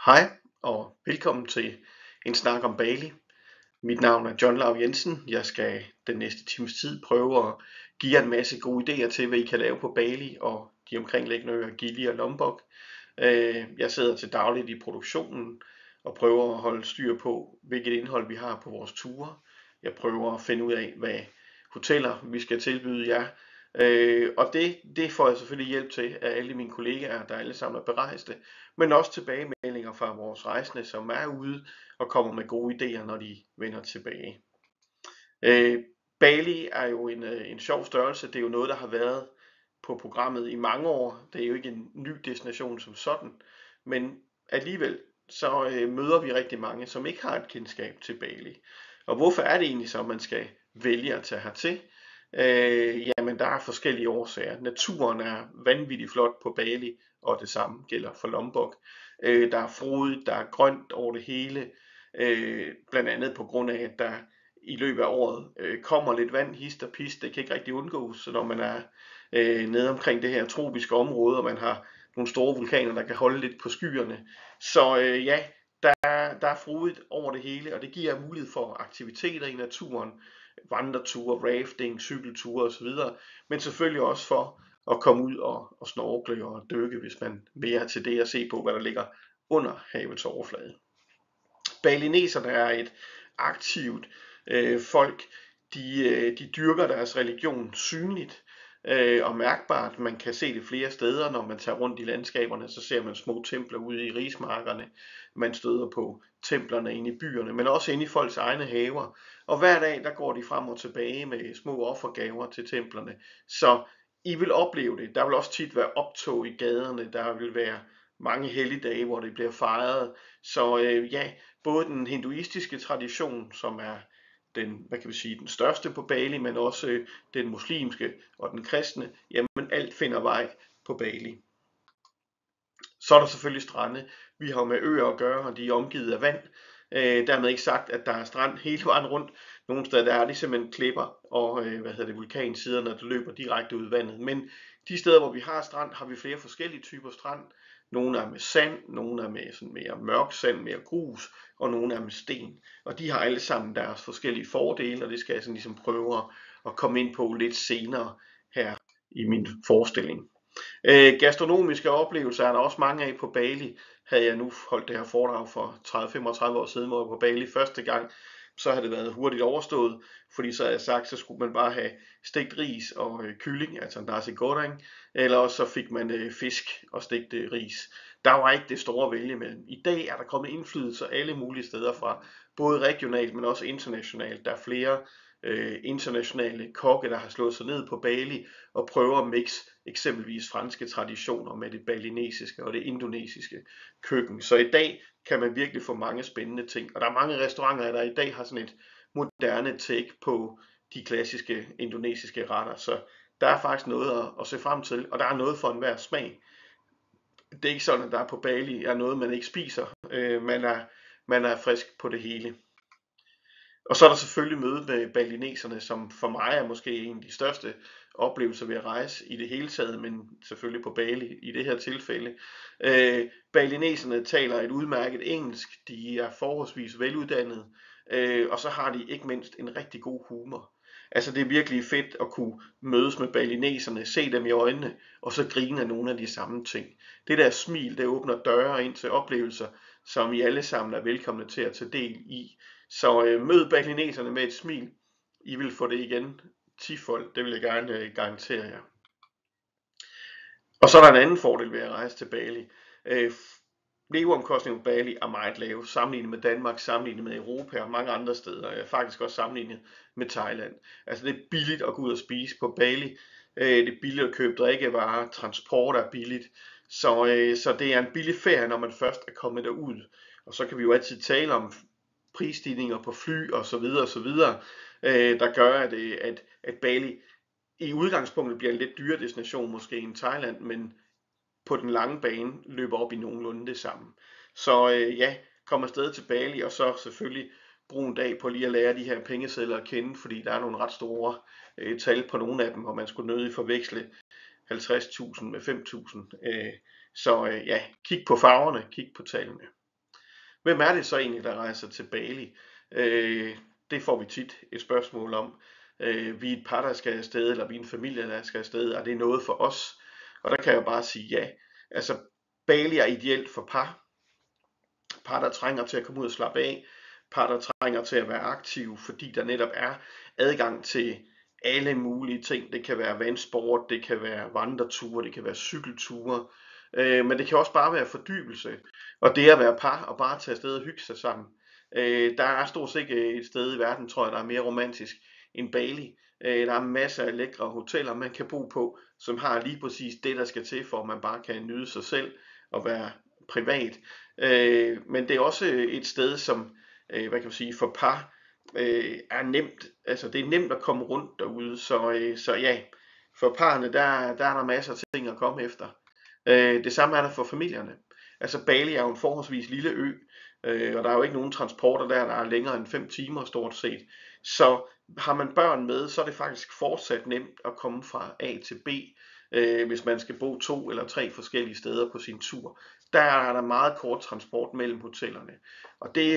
Hej og velkommen til en snak om Bali. Mit navn er John Lau Jensen. Jeg skal den næste times tid prøve at give jer en masse gode idéer til, hvad I kan lave på Bali og de omkringliggende øer Gili og Lombok. Jeg sidder til dagligt i produktionen og prøver at holde styr på, hvilket indhold vi har på vores ture. Jeg prøver at finde ud af, hvad hoteller vi skal tilbyde jer. Og det får jeg selvfølgelig hjælp til af alle mine kollegaer, der alle sammen er berejste, men også tilbagemeldinger fra vores rejsende, som er ude og kommer med gode idéer, når de vender tilbage. Bali er jo en sjov størrelse. Det er jo noget, der har været på programmet i mange år. Det er jo ikke en ny destination som sådan, men alligevel så møder vi rigtig mange, som ikke har et kendskab til Bali. Og hvorfor er det egentlig så, at man skal vælge at tage hertil? Jamen der er forskellige årsager. Naturen er vanvittigt flot på Bali, og det samme gælder for Lombok. Der er frodigt, der er grønt over det hele, blandt andet på grund af, at der i løbet af året kommer lidt vand, hist og pist. Det kan ikke rigtig undgås, når man er nede omkring det her tropiske område, og man har nogle store vulkaner, der kan holde lidt på skyerne. Så der er frodigt over det hele, og det giver mulighed for aktiviteter i naturen, vandreture, rafting, cykelture osv., men selvfølgelig også for at komme ud og snorkle og dykke, hvis man mere til det at se på, hvad der ligger under havets overflade. Balineserne er et aktivt folk. De dyrker deres religion synligt og mærkbart. Man kan se det flere steder, når man tager rundt i landskaberne, så ser man små templer ude i rismarkerne. Man støder på templerne inde i byerne, men også inde i folks egne haver. Og hver dag, der går de frem og tilbage med små offergaver til templerne. Så I vil opleve det. Der vil også tit være optog i gaderne. Der vil være mange helligdage, hvor det bliver fejret. Så både den hinduistiske tradition, som er den største på Bali, men også den muslimske og den kristne, jamen alt finder vej på Bali. Så er der selvfølgelig strande. Vi har med øer at gøre, og de er omgivet af vand. Dermed ikke sagt, at der er strand hele vejen rundt. Nogle steder der er det simpelthen klipper og vulkansiderne, der løber direkte ud i vandet. Men de steder, hvor vi har strand, har vi flere forskellige typer strand. Nogle er med sand, nogle er med sådan mere mørk sand, mere grus, og nogle er med sten. Og de har alle sammen deres forskellige fordele, og det skal jeg sådan ligesom prøve at komme ind på lidt senere her i min forestilling. Gastronomiske oplevelser er der også mange af på Bali. Havde jeg nu holdt det her foredrag for 30-35 år siden, hvor jeg var på Bali første gang, så havde det været hurtigt overstået, fordi så havde jeg sagt, så skulle man bare have stegt ris og kylling, altså nasi goreng, eller også så fik man fisk og stegt ris. Der var ikke det store at vælge mellem. I dag er der kommet indflydelse alle mulige steder fra, både regionalt, men også internationalt. Der er flere internationale kokke, der har slået sig ned på Bali og prøver at mixe eksempelvis franske traditioner med det balinesiske og det indonesiske køkken. Så i dag kan man virkelig få mange spændende ting. Og der er mange restauranter, der i dag har sådan et moderne take på de klassiske indonesiske retter. Så der er faktisk noget at se frem til, og der er noget for enhver smag. Det er ikke sådan, at der på Bali er noget, man ikke spiser. Man er frisk på det hele. Og så er der selvfølgelig mødet med balineserne, som for mig er måske en af de største oplevelser ved at rejse i det hele taget, men selvfølgelig på Bali i det her tilfælde. Balineserne taler et udmærket engelsk, de er forholdsvis veluddannede, og så har de ikke mindst en rigtig god humor. Altså det er virkelig fedt at kunne mødes med balineserne, se dem i øjnene, og så grine af nogle af de samme ting. Det der smil, det åbner døre ind til oplevelser, som I alle sammen er velkomne til at tage del i. Så mød balineserne med et smil. I vil få det igen 10-fold, det vil jeg gerne garantere jer. Og så er der en anden fordel ved at rejse til Bali. Leveomkostningen på Bali er meget lave, sammenlignet med Danmark, sammenlignet med Europa og mange andre steder. Faktisk også sammenlignet med Thailand. Altså det er billigt at gå ud og spise på Bali. Det er billigt at købe drikkevarer, transport er billigt. Så det er en billig ferie, når man først er kommet derud. Og så kan vi jo altid tale om prisstigninger på fly og så videre, der gør, at Bali i udgangspunktet bliver en lidt dyrere destination måske end Thailand, men på den lange bane løber op i nogenlunde det samme. Så kom afsted til Bali, og så selvfølgelig bruge en dag på lige at lære de her pengesedler at kende, fordi der er nogle ret store tal på nogle af dem, og man skulle nødig forveksle 50.000 med 5.000. Så kig på farverne, kig på tallene. Hvem er det så egentlig, der rejser til Bali? Det får vi tit et spørgsmål om. Vi er et par, der skal afsted, eller vi er en familie, der skal afsted. Er det noget for os? Og der kan jeg bare sige ja. Altså, Bali er ideelt for par. Par, der trænger til at komme ud og slappe af. Par, der trænger til at være aktive, fordi der netop er adgang til alle mulige ting. Det kan være vandsport, det kan være vandreture, det kan være cykelture. Men det kan også bare være fordybelse. Og det at være par og bare tage afsted og hygge sig sammen. Der er stort set ikke et sted i verden, tror jeg, der er mere romantisk end Bali. Der er masser af lækre hoteller, man kan bo på, som har lige præcis det, der skal til, for at man bare kan nyde sig selv og være privat. Men det er også et sted, som hvad kan man sige, for par er nemt. Altså det er nemt at komme rundt derude, så ja, for parerne er der masser af ting at komme efter. Det samme er der for familierne. Altså Bali er jo en forholdsvis lille ø, og der er jo ikke nogen transporter der er længere end 5 timer stort set. Så har man børn med, så er det faktisk fortsat nemt at komme fra A til B, hvis man skal bo 2 eller 3 forskellige steder på sin tur. Der er der meget kort transport mellem hotellerne, og det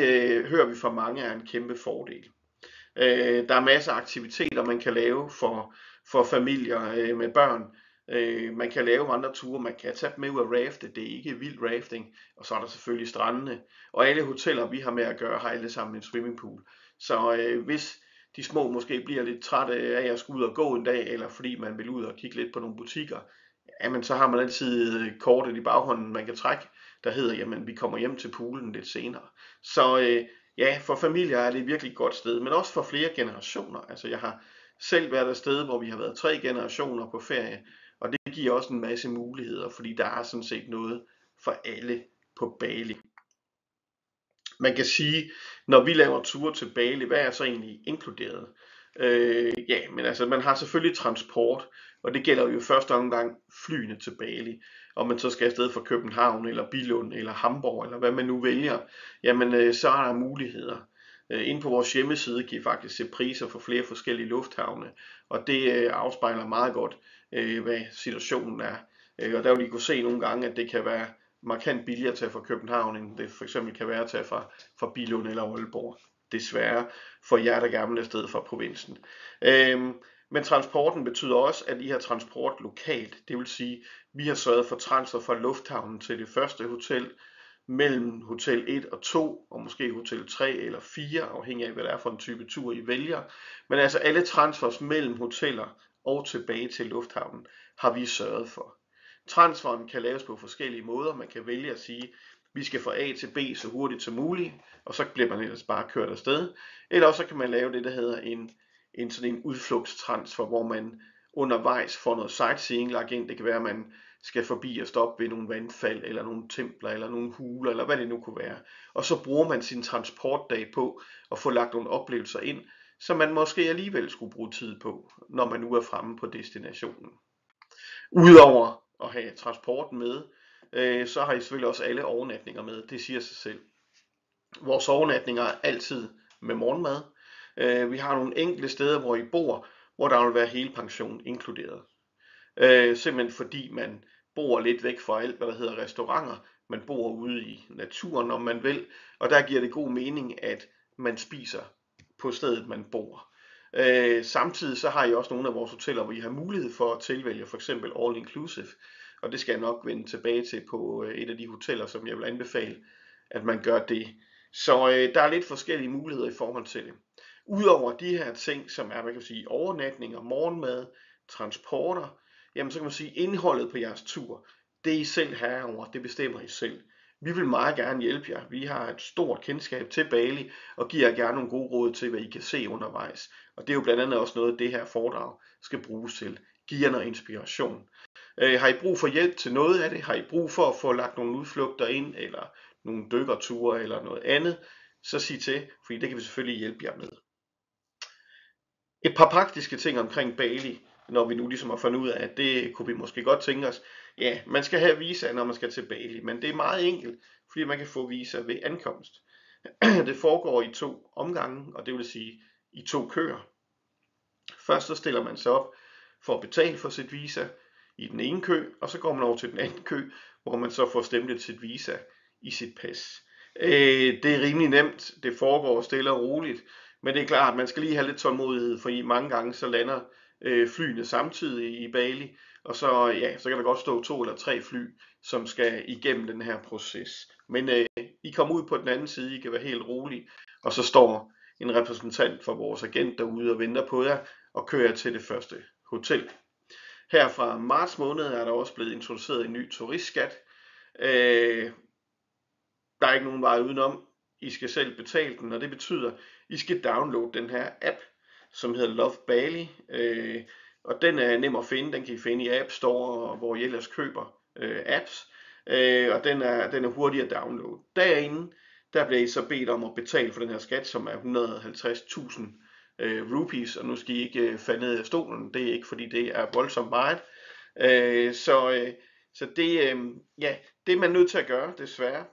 hører vi fra mange er en kæmpe fordel. Der er masser af aktiviteter, man kan lave for familier med børn. Man kan lave andre ture, man kan tage med ud og rafte, det er ikke vild rafting, og så er der selvfølgelig strandene. Og alle hoteller, vi har med at gøre, har alle sammen en swimmingpool. Så hvis de små måske bliver lidt trætte af at skulle ud og gå en dag, eller fordi man vil ud og kigge lidt på nogle butikker, jamen så har man altid kortet i baghånden, man kan trække, der hedder, jamen vi kommer hjem til poolen lidt senere. Så ja, for familier er det et virkelig godt sted, men også for flere generationer. Altså jeg har selv været et sted, hvor vi har været 3 generationer på ferie, og det giver også en masse muligheder, fordi der er sådan set noget for alle på Bali. Man kan sige, når vi laver ture til Bali, hvad er så egentlig inkluderet? Ja, men altså man har selvfølgelig transport, og det gælder jo i første omgang flyene til Bali. Om man så skal afsted fra København, eller Billund, eller Hamburg, eller hvad man nu vælger, jamen så er der muligheder. Inde på vores hjemmeside kan I faktisk se priser for flere forskellige lufthavne, og det afspejler meget godt, hvad situationen er. Og der vil I kunne se nogle gange, at det kan være markant billigere at tage fra København, end det for eksempel kan være at tage fra Billund eller Aalborg. Desværre for jer, der gerne vil afsted fra provinsen. Men transporten betyder også, at I har transport lokalt. Det vil sige, at vi har sørget for transfer fra lufthavnen til det første hotel, mellem hotel 1 og 2, og måske hotel 3 eller 4, afhængig af hvad det er for en type tur I vælger. Men altså alle transfers mellem hoteller og tilbage til lufthavnen har vi sørget for. Transferen kan laves på forskellige måder. Man kan vælge at sige, at vi skal fra A til B så hurtigt som muligt, og så bliver man ellers bare kørt afsted. Eller også kan man lave det, der hedder en udflugtstransfer, hvor man undervejs får noget sightseeing lagt ind. Det kan være, at man skal forbi og stoppe ved nogle vandfald, eller nogle templer, eller nogle huler, eller hvad det nu kunne være. Og så bruger man sin transportdag på at få lagt nogle oplevelser ind, som man måske alligevel skulle bruge tid på, når man nu er fremme på destinationen. Udover at have transporten med, så har I selvfølgelig også alle overnatninger med. Det siger sig selv. Vores overnatninger er altid med morgenmad. Vi har nogle enkelte steder, hvor I bor, hvor der vil være hele pension inkluderet. Simpelthen fordi man bor lidt væk fra alt, hvad der hedder restauranter. Man bor ude i naturen, om man vil, og der giver det god mening, at man spiser på stedet, man bor. Samtidig så har I også nogle af vores hoteller, hvor I har mulighed for at tilvælge for eksempel all inclusive, og det skal jeg nok vende tilbage til på et af de hoteller, som jeg vil anbefale, at man gør det. Så der er lidt forskellige muligheder i forhold til det. Udover de her ting, som er, hvad kan man sige, overnatninger, morgenmad, transporter, jamen så kan man sige, indholdet på jeres tur, det er I selv herover, det bestemmer I selv. Vi vil meget gerne hjælpe jer. Vi har et stort kendskab til Bali, og giver jer gerne nogle gode råd til, hvad I kan se undervejs. Og det er jo blandt andet også noget, det her foredrag skal bruges til. Giv jer noget inspiration. Har I brug for hjælp til noget af det? Har I brug for at få lagt nogle udflugter ind, eller nogle dykkerture, eller noget andet? Så sig til, fordi det kan vi selvfølgelig hjælpe jer med. Et par praktiske ting omkring Bali, når vi nu ligesom har fundet ud af, at det kunne vi måske godt tænke os. Ja, man skal have visa, når man skal til Bali, men det er meget enkelt, fordi man kan få visa ved ankomst. Det foregår i 2 omgange, og det vil sige i 2 køer. Først så stiller man sig op for at betale for sit visa i den ene kø, og så går man over til den anden kø, hvor man så får stemplet sit visa i sit pas. Det er rimelig nemt, det foregår stille og roligt, men det er klart, at man skal lige have lidt tålmodighed, fordi mange gange så lander flyene samtidig i Bali, og så, ja, så kan der godt stå 2 eller 3 fly, som skal igennem den her proces. Men I kommer ud på den anden side, I kan være helt rolige, og så står en repræsentant for vores agent derude og venter på jer og kører til det første hotel. Her fra marts måned er der også blevet introduceret en ny turistskat. Der er ikke nogen vej udenom. I skal selv betale den, og det betyder, at I skal downloade den her app, som hedder Love Bali. Og den er nem at finde. Den kan I finde i App Store, hvor I ellers køber apps. Og den er hurtig at downloade. Derinde, der bliver I så bedt om at betale for den her skat, som er 150.000 rupees. Og nu skal I ikke falde ned af stolen. Det er ikke, fordi det er voldsomt meget. Så det, ja, det er man nødt til at gøre, desværre.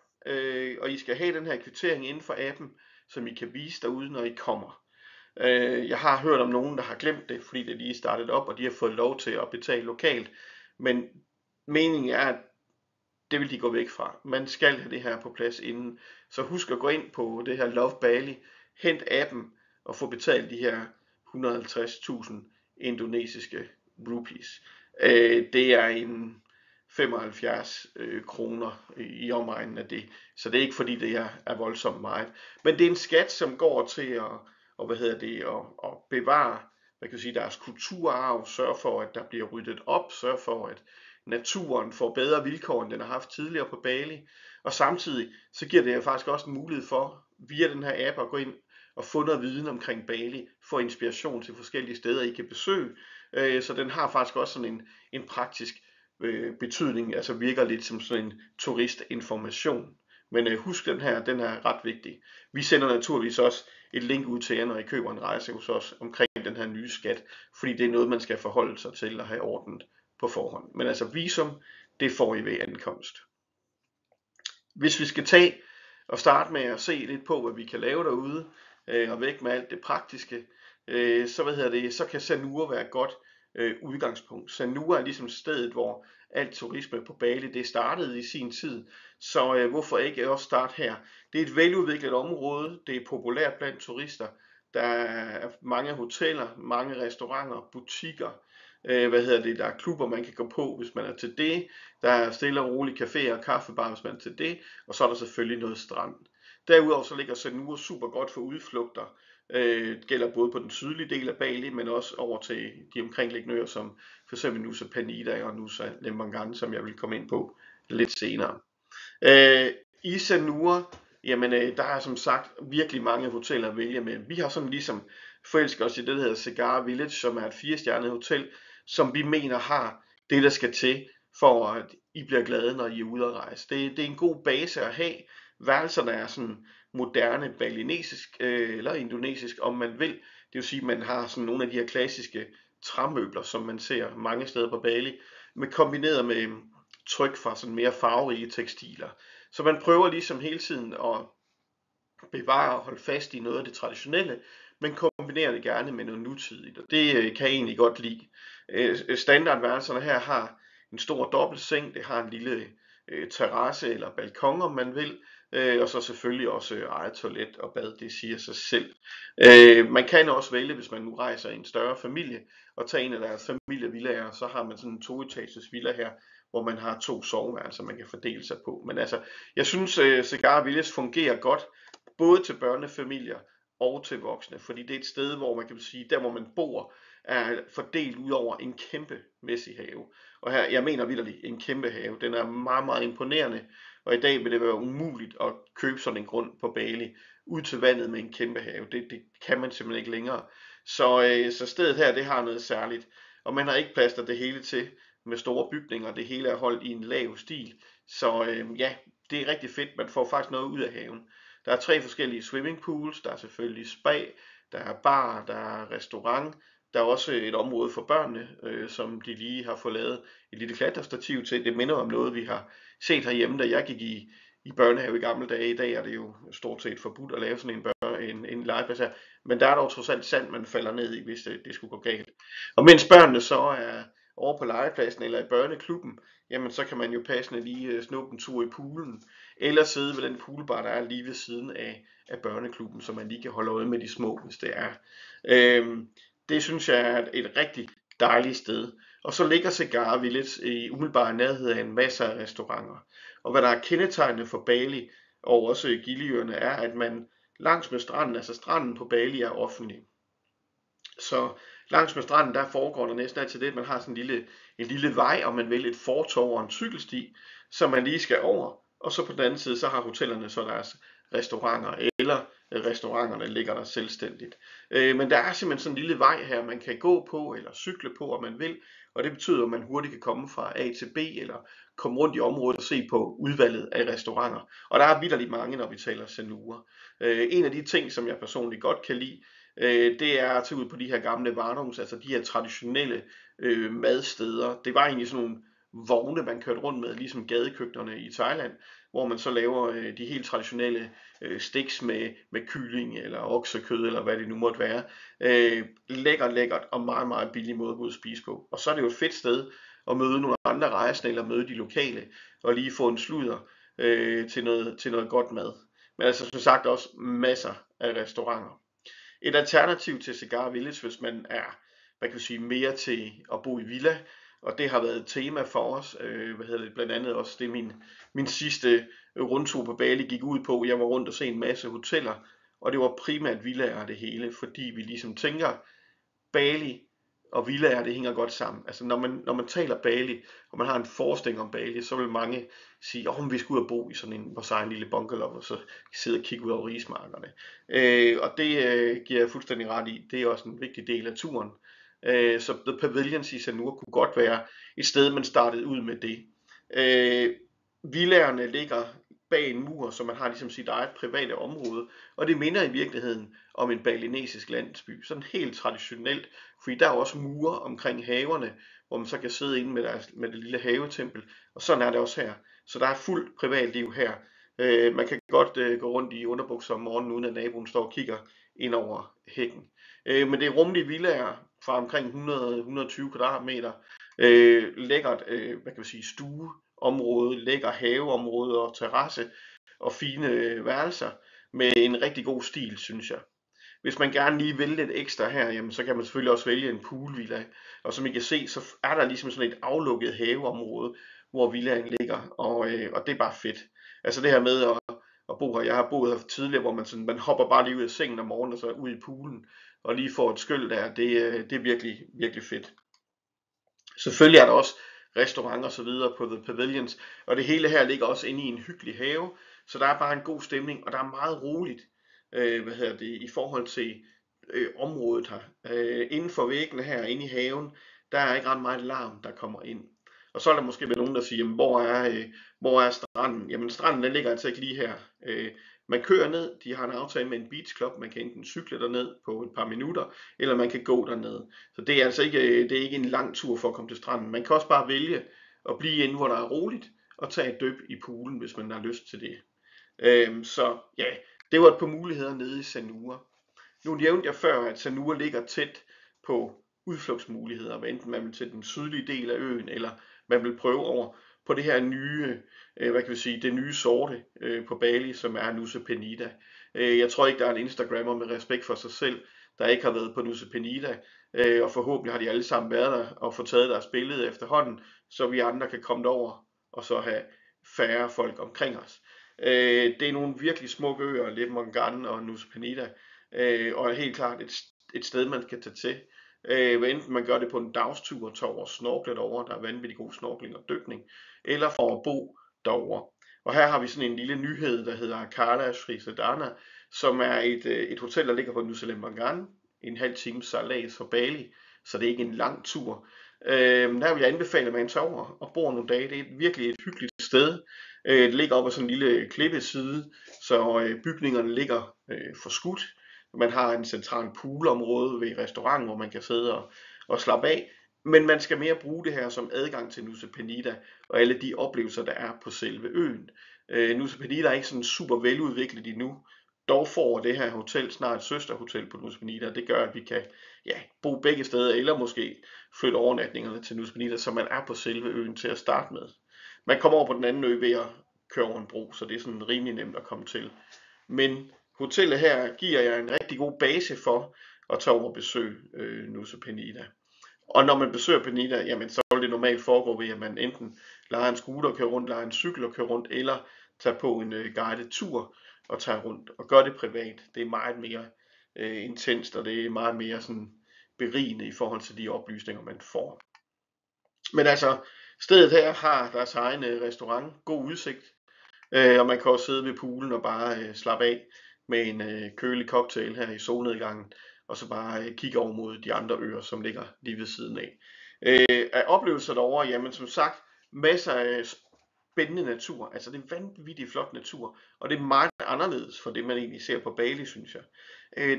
Og I skal have den her kvittering inden for appen, som I kan vise derude, når I kommer. Jeg har hørt om nogen, der har glemt det, fordi det lige startet op, og de har fået lov til at betale lokalt. Men meningen er, at det vil de gå væk fra. Man skal have det her på plads inden. Så husk at gå ind på det her Love Bali, hent appen og få betalt de her 150.000 indonesiske rupees. Det er en 75 kroner i omegnen af det. Så det er ikke fordi det er voldsomt meget. Men det er en skat, som går til at bevare deres kulturarv, sørge for, at der bliver ryddet op, sørge for, at naturen får bedre vilkår, end den har haft tidligere på Bali. Og samtidig så giver det faktisk også en mulighed for, via den her app, at gå ind og få noget viden omkring Bali, få inspiration til forskellige steder, I kan besøge. Så den har faktisk også sådan en praktisk betydning, altså virker lidt som sådan en turistinformation. Men husk den er ret vigtig. Vi sender naturligvis også et link ud til jer, når I køber en rejse hos os omkring den her nye skat, fordi det er noget, man skal forholde sig til og have ordnet på forhånd. Men altså visum, det får I ved ankomst. Hvis vi skal tage og starte med at se lidt på, hvad vi kan lave derude, og væk med alt det praktiske, så kan Sanur være et godt udgangspunkt. Sanur er ligesom stedet, hvor alt turisme på Bali det startede i sin tid, så hvorfor ikke også starte her? Det er et veludviklet område, det er populært blandt turister, der er mange hoteller, mange restauranter, butikker, der er klubber, man kan gå på, hvis man er til det, der er stille og rolige caféer og kaffebar, hvis man er til det, og så er der selvfølgelig noget strand. Derudover så ligger Sanur super godt for udflugter. Det gælder både på den sydlige del af Bali, men også over til de omkringliggende øer, som f.eks. Nusa Penida og Nusa Lembongan, som jeg vil komme ind på lidt senere. I Sanur, jamen der er som sagt virkelig mange hoteller at vælge med. Vi har sådan ligesom forelsket os i det, der hedder Cigar Village, som er et 4-stjernet hotel, som vi mener har det, der skal til, for at I bliver glade, når I er ude at rejse. Det er en god base at have. Værelserne er sådan moderne balinesisk eller indonesisk, om man vil. Det vil sige, at man har sådan nogle af de her klassiske træmøbler, som man ser mange steder på Bali, med kombineret med tryk fra sådan mere farverige tekstiler. Så man prøver ligesom hele tiden at bevare og holde fast i noget af det traditionelle, men kombinerer det gerne med noget nutidigt, og det kan jeg egentlig godt lide. Standardværelserne her har en stor dobbeltseng, det har en lille terrasse eller balkon, om man vil, og så selvfølgelig også eget toilet og bad, det siger sig selv. Man kan også vælge, hvis man nu rejser i en større familie, og tage en af deres familievillaer, så har man sådan en 2-etages villa her, hvor man har 2 soveværelser, man kan fordele sig på. Men altså, jeg synes Cigar Village fungerer godt, både til børnefamilier og til voksne, fordi det er et sted, hvor man kan sige, der hvor man bor, er fordelt ud over en kæmpemæssig have. Og her, jeg mener vitterligt, en kæmpe have. Den er meget, meget imponerende, og i dag vil det være umuligt at købe sådan en grund på Bali ud til vandet med en kæmpe have. Det kan man simpelthen ikke længere. Så stedet her, det har noget særligt. Og man har ikke plastret det hele til med store bygninger. Det hele er holdt i en lav stil. Så ja, det er rigtig fedt. Man får faktisk noget ud af haven. Der er 3 forskellige swimmingpools. Der er selvfølgelig spa, der er bar, der er restaurant. Der er også et område for børnene, som de lige har fået lavet et lille klatrestativ til. Det minder om noget, vi har set herhjemme, da jeg gik i børnehave i gamle dage. I dag er det jo stort set forbudt at lave sådan en legeplads her. Men der er dog trods alt sand, man falder ned i, hvis det skulle gå galt. Og mens børnene så er over på legepladsen eller i børneklubben, jamen så kan man jo passende lige snuppe en tur i poolen. eller sidde ved den poolbar, der er lige ved siden af børneklubben, så man lige kan holde øje med de små, hvis det er. Det synes jeg er et rigtig dejligt sted. Og så ligger Cigar Village i umiddelbar nærhed af en masse af restauranter. Og hvad der er kendetegnende for Bali, og også Giliøerne, er, at man langs med stranden, altså stranden på Bali er offentlig. Så langs med stranden, der foregår der næsten altid det, at man har sådan en lille vej, og man vil et fortov og en cykelsti, som man lige skal over. Og så på den anden side, så har hotellerne så deres restauranter, eller restauranterne ligger der selvstændigt. Men der er simpelthen sådan en lille vej her, man kan gå på, eller cykle på, om man vil. Og det betyder, at man hurtigt kan komme fra A til B, eller komme rundt i området og se på udvalget af restauranter. Og der er vitterligt mange, når vi taler Sanur. En af de ting, som jeg personligt godt kan lide, det er at tage ud på de her gamle varnungs, altså de her traditionelle madsteder. Det var egentlig sådan nogle vogne, man kørte rundt med, ligesom gadekøkkenerne i Thailand, hvor man så laver de helt traditionelle steaks med kylling eller oksekød, eller hvad det nu måtte være. Lækkert og meget, meget billig måde at gå ud og spise på. Og så er det jo et fedt sted at møde nogle andre rejsende, eller møde de lokale, og lige få en sludder til noget godt mad. Men altså som sagt også masser af restauranter. Et alternativ til Cigar Village, hvis man er, mere til at bo i villa, og det har været et tema for os, blandt andet også det min sidste rundtur på Bali gik ud på. Jeg var rundt og se en masse hoteller, og det var primært villaer det hele, fordi vi ligesom tænker, Bali og villaer, det hænger godt sammen. Altså når man taler Bali, og man har en forestilling om Bali, så vil mange sige, vi skal ud og bo i sådan vores egen lille bungalow, og så sidde og kigge ud over rismarkerne. Og det giver jeg fuldstændig ret i. Det er også en vigtig del af turen. Så The Pavilions i Sanur kunne godt være et sted, man startede ud med det. Villaerne ligger bag en mur, så man har ligesom sit eget private område, og det minder i virkeligheden om en balinesisk landsby, sådan helt traditionelt, fordi der er også mure omkring haverne, hvor man så kan sidde inde med det lille havetempel, og sådan er det også her. Så der er fuldt privatliv her. Man kan godt gå rundt i underbukser om morgenen, uden at naboen står og kigger ind over hækken. Men det er rummelige villaer fra omkring 100-120 kvadratmeter, lækkert stueområde, lækker haveområde og terrasse og fine værelser med en rigtig god stil, synes jeg. Hvis man gerne lige vil lidt ekstra her, jamen, så kan man selvfølgelig også vælge en poolvilla. Og som I kan se, så er der ligesom sådan et aflukket haveområde, hvor villaen ligger, og det er bare fedt. Altså det her med at bo her, jeg har boet her tidligere, hvor man hopper bare lige ud af sengen om morgenen og så ud i poolen, og lige får et skyld der, det er virkelig, virkelig fedt. Selvfølgelig er der også restauranter og så videre på The Pavilions, og det hele her ligger også inde i en hyggelig have, så der er bare en god stemning, og der er meget roligt, i forhold til området her. Inden for væggene her, inde i haven, der er ikke ret meget larm, der kommer ind. Og så er der måske nogen, der siger, jamen, hvor er stranden? Jamen stranden den ligger altså ikke lige her. Man kører ned, de har en aftale med en beach club, man kan enten cykle derned på et par minutter, eller man kan gå derned. Så det er altså ikke en lang tur for at komme til stranden. Man kan også bare vælge at blive inde, hvor der er roligt, og tage et dyb i poolen, hvis man har lyst til det. Så ja, det var et par muligheder nede i Sanur. Nu nævnte jeg før, at Sanur ligger tæt på udflugtsmuligheder, hvad enten man vil til den sydlige del af øen, eller man vil prøve over på det her nye, det nye sorte på Bali, som er Nusa Penida. Jeg tror ikke, der er en Instagrammer med respekt for sig selv, der ikke har været på Nusa Penida, og forhåbentlig har de alle sammen været der og fået taget deres billede efterhånden, så vi andre kan komme derover og så have færre folk omkring os. Det er nogle virkelig smukke øer, Lemmongan og Nusa Penida, og er helt klart et sted, man kan tage til. Hvad enten man gør det på en dagstur, tager over og snorkler derovre, der er vanvittig god snorkling og dykning, eller for at bo derovre. Og her har vi sådan en lille nyhed, der hedder Akala Sri Sedana, som er et hotel, der ligger på Nusa Lemmongan, en halv times sejlads fra Bali, så det er ikke en lang tur. Der vil jeg anbefale, at man tager over og bor nogle dage. Det er virkelig et hyggeligt sted. Det ligger op ad sådan en lille klippeside, så bygningerne ligger forskudt. Man har en central poolområde ved restauranten, hvor man kan sidde og slappe af. Men man skal mere bruge det her som adgang til Nusa Penida og alle de oplevelser, der er på selve øen. Nusa Penida er ikke sådan super veludviklet endnu. Dog får det her hotel snart et søsterhotel på Nusa Penida. Det gør, at vi kan bo begge steder, eller måske flytte overnatningerne til Nusa Penida, så man er på selve øen til at starte med. Man kommer over på den anden ø ved at køre over en bro, så det er sådan rimelig nemt at komme til. Men hotellet her giver jer en rigtig god base for at tage over og besøge Nusa Penida. Og når man besøger Penida, jamen så vil det normalt foregå ved, at man enten lejer en scooter og kører rundt, lejer en cykel og kører rundt, eller tager på en guided tur og tager rundt og gør det privat. Det er meget mere intenst, og det er meget mere sådan berigende i forhold til de oplysninger, man får. Men altså, stedet her har deres egen restaurant, god udsigt, og man kan også sidde ved poolen og bare slappe af med en kølig cocktail her i solnedgangen, og så bare kigge over mod de andre øer, som ligger lige ved siden af. Af oplevelser derovre, jamen som sagt, masser af spændende natur, altså det er vanvittigt flot natur, og det er meget anderledes for det, man egentlig ser på Bali, synes jeg.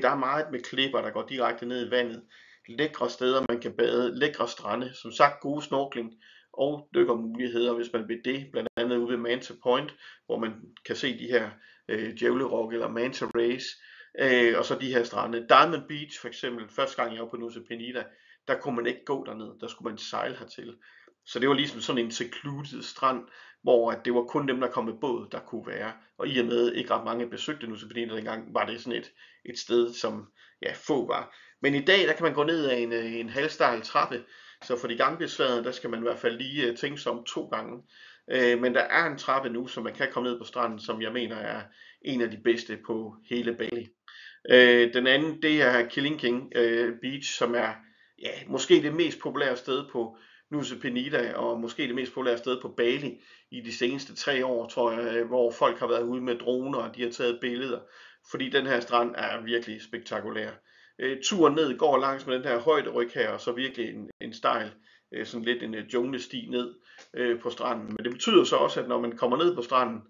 Der er meget med klipper, der går direkte ned i vandet, lækre steder, man kan bade, lækre strande, som sagt gode snorkling og dykkermuligheder, hvis man vil det, blandt andet ude ved Manta Point, hvor man kan se de her djævlerok eller Manta Rays, og så de her strande. Diamond Beach for eksempel, første gang jeg var på Nusa Penida, der kunne man ikke gå derned, der skulle man sejle hertil. Så det var ligesom sådan en secluded strand, hvor at det var kun dem, der kom med båd, der kunne være. Og i og med ikke ret mange besøgte Nusa Penida dengang, var det sådan et sted, som ja, få var. Men i dag, der kan man gå ned ad en halvstejl trappe, så for de gangbesværede, der skal man i hvert fald lige tænke sig om 2 gange. Men der er en trappe nu, så man kan komme ned på stranden, som jeg mener er en af de bedste på hele Bali. Den anden, det er Killing King Beach, som er ja, måske det mest populære sted på Nusa Penida, og måske det mest populære sted på Bali i de seneste 3 år, tror jeg, hvor folk har været ude med droner, og de har taget billeder, fordi den her strand er virkelig spektakulær. Turen ned går langs med den her højderyg her, og så virkelig en stejl, sådan lidt en junglesti ned på stranden. Men det betyder så også, at når man kommer ned på stranden,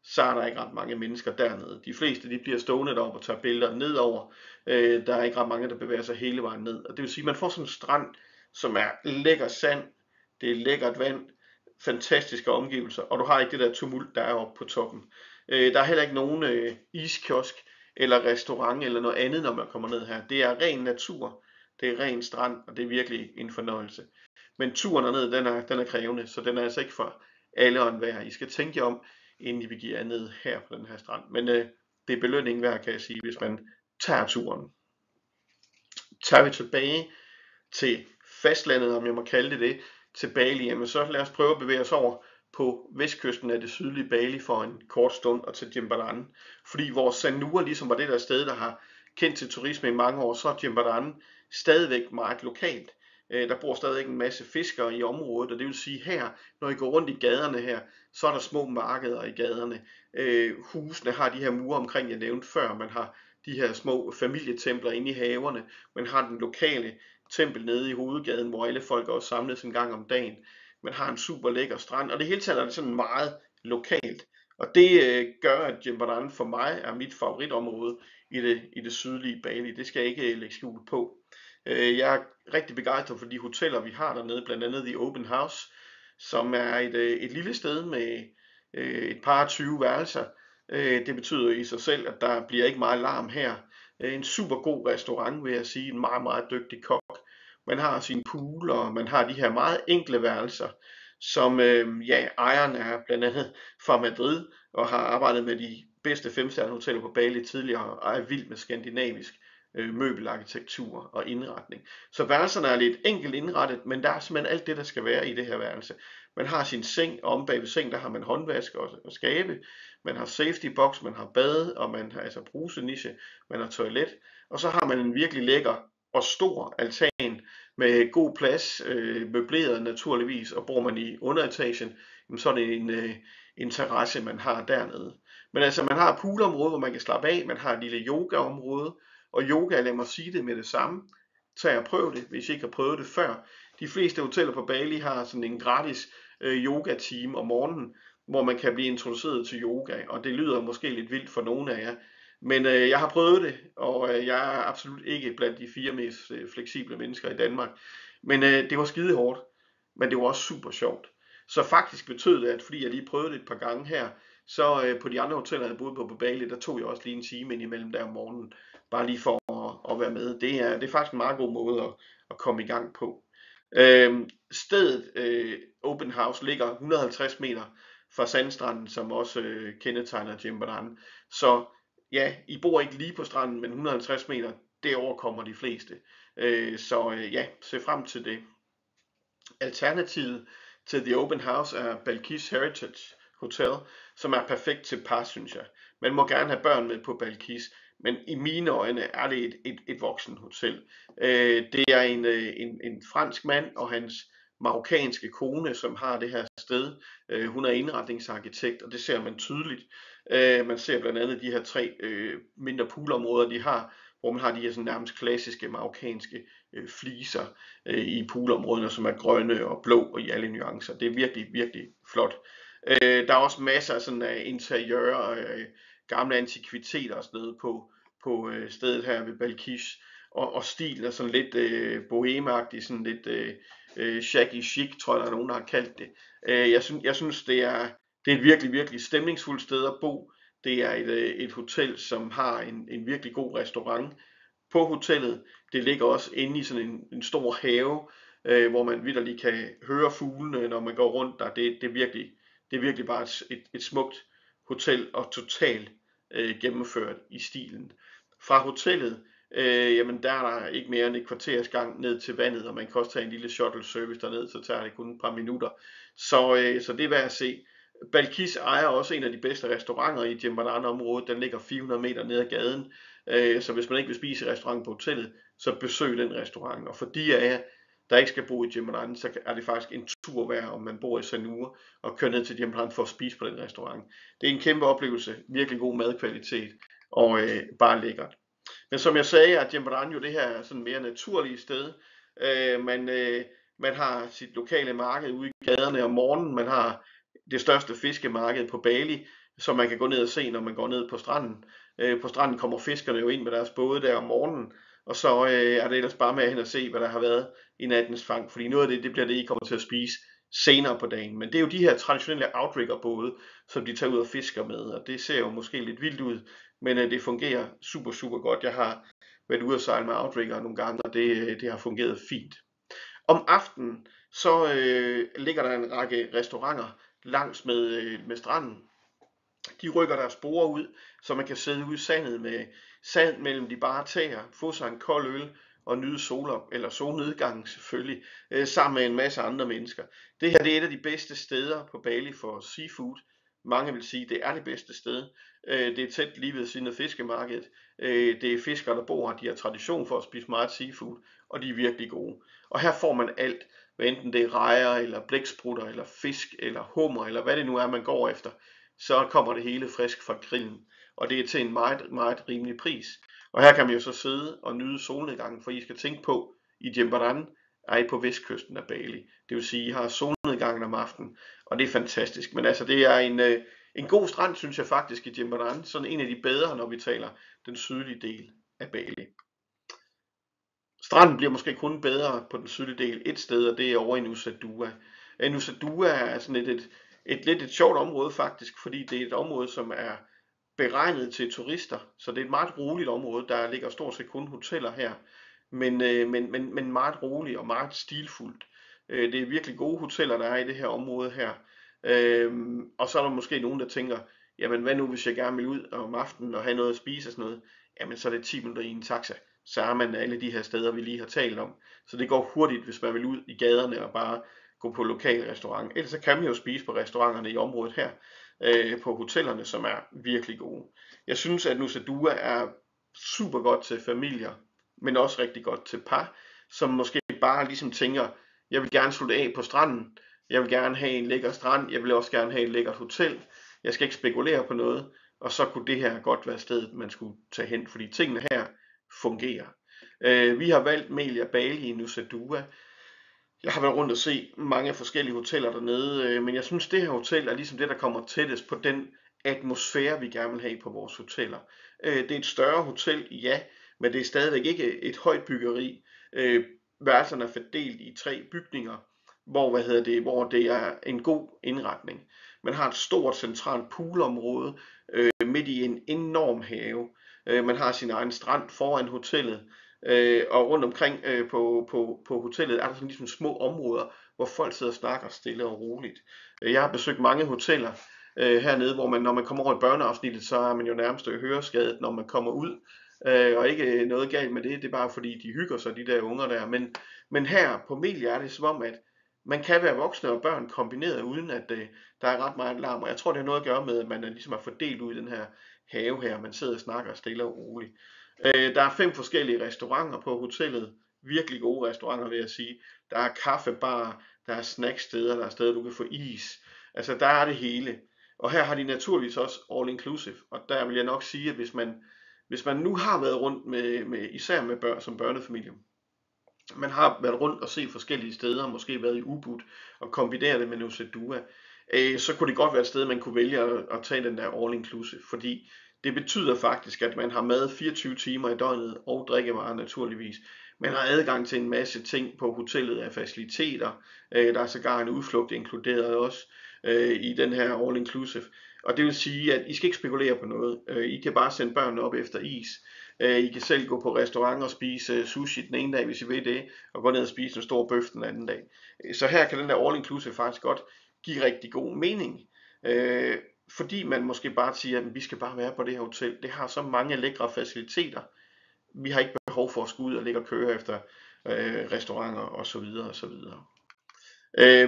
så er der ikke ret mange mennesker dernede. De fleste de bliver stående deroppe og tager billeder nedover. Der er ikke ret mange, der bevæger sig hele vejen ned. Og det vil sige, at man får sådan en strand, som er lækker sand, det er lækkert vand, fantastiske omgivelser, og du har ikke det der tumult, der er oppe på toppen. Der er heller ikke nogen iskiosk eller restaurant eller noget andet, når man kommer ned her. Det er ren natur, det er ren strand, og det er virkelig en fornøjelse. Men turen derned, den er krævende, så den er altså ikke for alle og enhver. I skal tænke jer om, inden I begiver jer ned her på den her strand. Men det er belønningen værd, kan jeg sige, hvis man tager turen. Tager vi tilbage til fastlandet, om jeg må kalde det, til Bali, jamen så lad os prøve at bevæge os over på vestkysten af det sydlige Bali for en kort stund og til Jimbaran. Fordi hvor Sanur ligesom var det der sted, der har kendt til turisme i mange år, så er Jimbaran stadigvæk meget lokalt. Der bor stadig en masse fiskere i området, og det vil sige her, når I går rundt i gaderne her, så er der små markeder i gaderne. Husene har de her mure omkring, jeg nævnte før. Man har de her små familietempler inde i haverne. Man har den lokale tempel nede i hovedgaden, hvor alle folk også samles en gang om dagen. Man har en super lækker strand, og det hele taget er det sådan meget lokalt. Og det gør, at Jimbaran for mig er mit favoritområde i det sydlige Bali. Det skal jeg ikke lægge skjul på. Jeg er rigtig begejstret for de hoteller, vi har dernede, blandt andet The Open House, som er et lille sted med et par 20 værelser. Det betyder i sig selv, at der bliver ikke meget larm her. En super god restaurant, vil jeg sige, en meget, meget dygtig kok. Man har sin pool, og man har de her meget enkle værelser, som ejeren er blandt andet fra Madrid, og har arbejdet med de bedste 5-stjernede hoteller på Bali tidligere, og er vild med skandinavisk møbelarkitektur og indretning. Så værelserne er lidt enkelt indrettet, men der er simpelthen alt det, der skal være i det her værelse. Man har sin seng, og om bag ved seng, der har man håndvask og skabe. Man har safety box, man har bad, og man har altså bruseniche, man har toilet. Og så har man en virkelig lækker og stor altan med god plads, møbleret naturligvis, og bor man i underetagen, så er det en terrasse, man har dernede. Men altså, man har et poolområde, hvor man kan slappe af, man har et lille yogaområde, og yoga, lad mig sige det med det samme. Tag og prøv det, hvis I ikke har prøvet det før. De fleste hoteller på Bali har sådan en gratis yoga-team om morgenen, hvor man kan blive introduceret til yoga, og det lyder måske lidt vildt for nogle af jer. Men jeg har prøvet det, og jeg er absolut ikke blandt de 4 mest fleksible mennesker i Danmark. Men det var skide hårdt, men det var også super sjovt. Så faktisk betød det, at fordi jeg lige prøvede det et par gange her, så på de andre hoteller, jeg boede på Bali, der tog jeg også lige en time ind imellem der om morgenen, bare lige for at være med. Det er faktisk en meget god måde at komme i gang på. Stedet Open House ligger 150 meter fra sandstranden, som også kendetegner Jimbaran. Så ja, I bor ikke lige på stranden, men 150 meter, derover kommer de fleste. Ja, se frem til det. Alternativet til The Open House er Balkis Heritage Hotel, som er perfekt til par, synes jeg. Man må gerne have børn med på Balkis, men i mine øjne er det et voksen hotel. Det er en fransk mand og hans marokkanske kone, som har det her sted. Hun er indretningsarkitekt, og det ser man tydeligt. Man ser blandt andet de her 3 mindre poolområder, de har, hvor man har de her sådan nærmest klassiske marokkanske fliser i poolområderne, som er grønne og blå og i alle nuancer. Det er virkelig, virkelig flot. Der er også masser af sådan interiører, gamle antikviteter og sådan noget på stedet her ved Balkis. Og stilen er sådan lidt bohemagtig, sådan lidt shaggy chic, tror jeg, der er nogen, der har kaldt det. Jeg synes det er et virkelig, virkelig stemningsfuldt sted at bo. Det er et hotel, som har en virkelig god restaurant på hotellet. Det ligger også inde i sådan en stor have, hvor man vitterligt kan høre fuglene, når man går rundt der. Det er virkelig bare et smukt hotel og totalt gennemført i stilen. Fra hotellet, jamen der er der ikke mere end et kvarters gang ned til vandet, og man kan også tage en lille shuttle service derned, så tager det kun et par minutter. Så det er værd at se. Balkis ejer også en af de bedste restauranter i Jimbaran-området. Den ligger 400 meter ned ad gaden. Så hvis man ikke vil spise i restaurant på hotellet, så besøg den restaurant. Og for de af jer, der ikke skal bo i Jimbaran, så er det faktisk en tur værd, om man bor i Sanur, og kører ned til Jimbaran for at spise på den restaurant. Det er en kæmpe oplevelse, virkelig god madkvalitet, og bare lækkert. Men som jeg sagde, er Jimbaran jo det her sådan mere naturlige sted. Man har sit lokale marked ude i gaderne om morgenen. Man har det største fiskemarked på Bali, som man kan gå ned og se, når man går ned på stranden. På stranden kommer fiskerne jo ind med deres både der om morgenen, og så er det ellers bare med hen og se, hvad der har været i nattens fang, fordi noget af det bliver det, I kommer til at spise senere på dagen. Men det er jo de her traditionelle outrigger-både, som de tager ud og fisker med, og det ser jo måske lidt vildt ud, men det fungerer super, super godt. Jeg har været ude og sejle med outrigger nogle gange, og det har fungeret fint. Om aftenen, så ligger der en række restauranter langs med stranden. De rykker deres borde ud, så man kan sidde ude i sandet med sand mellem de bare tager, få sig en kold øl og nyde solnedgangen selvfølgelig, sammen med en masse andre mennesker. Det her det er et af de bedste steder på Bali for seafood. Mange vil sige, det er det bedste sted. Det er tæt lige ved siden af fiskemarkedet. Det er fiskere, der bor her. De har tradition for at spise meget seafood, og de er virkelig gode. Og her får man alt, hvad enten det er rejer, eller blæksprutter, eller fisk, eller hummer, eller hvad det nu er, man går efter. Så kommer det hele frisk fra grillen, og det er til en meget, meget rimelig pris. Og her kan man jo så sidde og nyde solnedgangen, for I skal tænke på, i Jimbaran er I på vestkysten af Bali. Det vil sige, I har solnedgangen om aftenen, og det er fantastisk. Men altså, det er en god strand, synes jeg faktisk, i Jimbaran. Sådan en af de bedre, når vi taler den sydlige del af Bali. Stranden bliver måske kun bedre på den sydlige del et sted, og det er over i Nusa Dua. Nusa Dua er sådan et sjovt område faktisk, fordi det er et område, som er beregnet til turister, så det er et meget roligt område. Der ligger stort set kun hoteller her, men meget roligt og meget stilfuldt. Det er virkelig gode hoteller, der er i det her område her. Og så er der måske nogen, der tænker, jamen hvad nu hvis jeg gerne vil ud om aftenen og have noget at spise og sådan noget? Jamen så er det 10 minutter i en taxa. Så er man alle de her steder, vi lige har talt om. Så det går hurtigt, hvis man vil ud i gaderne og bare gå på lokal restaurant. Ellers så kan man jo spise på restauranterne i området her, på hotellerne, som er virkelig gode. Jeg synes, at Nusa Dua er super godt til familier, men også rigtig godt til par, som måske bare ligesom tænker, jeg vil gerne slutte af på stranden, jeg vil gerne have en lækker strand, jeg vil også gerne have et lækkert hotel, jeg skal ikke spekulere på noget, og så kunne det her godt være stedet, man skulle tage hen, fordi tingene her fungerer. Vi har valgt Melia Bali i Nusa Dua. Jeg har været rundt og se mange forskellige hoteller dernede, men jeg synes, det her hotel er ligesom det, der kommer tættest på den atmosfære, vi gerne vil have på vores hoteller. Det er et større hotel, ja, men det er stadigvæk ikke et højt byggeri. Værelserne er fordelt i 3 bygninger, hvor det er en god indretning. Man har et stort centralt poolområde midt i en enorm have. Man har sin egen strand foran hotellet. Og rundt omkring på hotellet er der sådan ligesom små områder, hvor folk sidder og snakker stille og roligt. Jeg har besøgt mange hoteller hernede, hvor man, når man kommer over i børneafsnittet, så er man jo nærmest høreskadet, når man kommer ud. Og ikke noget galt med det, det er bare fordi, de hygger sig, de der unger der. Men her på Melia er det som om, at man kan være voksne og børn kombineret, uden at der er ret meget larm. Og jeg tror, det har noget at gøre med, at man ligesom er fordelt ud i den her have her. Man sidder og snakker stille og roligt. Der er 5 forskellige restauranter på hotellet. Virkelig gode restauranter, vil jeg sige. Der er kaffebar, der er snacksteder, der er steder, du kan få is. Altså, der er det hele. Og her har de naturligvis også all inclusive. Og der vil jeg nok sige, at hvis man nu har været rundt med især med børn som børnefamilie, man har været rundt og set forskellige steder, måske været i Ubud og kombineret det med Nusa Dua, så kunne det godt være et sted, man kunne vælge at tage den der all inclusive, fordi det betyder faktisk, at man har mad 24 timer i døgnet og drikkevarer naturligvis. Man har adgang til en masse ting på hotellet af faciliteter. Der er sågar en udflugt inkluderet også i den her all inclusive. Og det vil sige, at I skal ikke spekulere på noget. I kan bare sende børnene op efter is. I kan selv gå på restaurant og spise sushi den ene dag, hvis I vil det, og gå ned og spise en stor bøf den anden dag. Så her kan den der all inclusive faktisk godt give rigtig god mening. Fordi man måske bare siger, at vi skal bare være på det her hotel. Det har så mange lækre faciliteter. Vi har ikke behov for at skulle ud og ligge og køre efter restauranter osv. osv.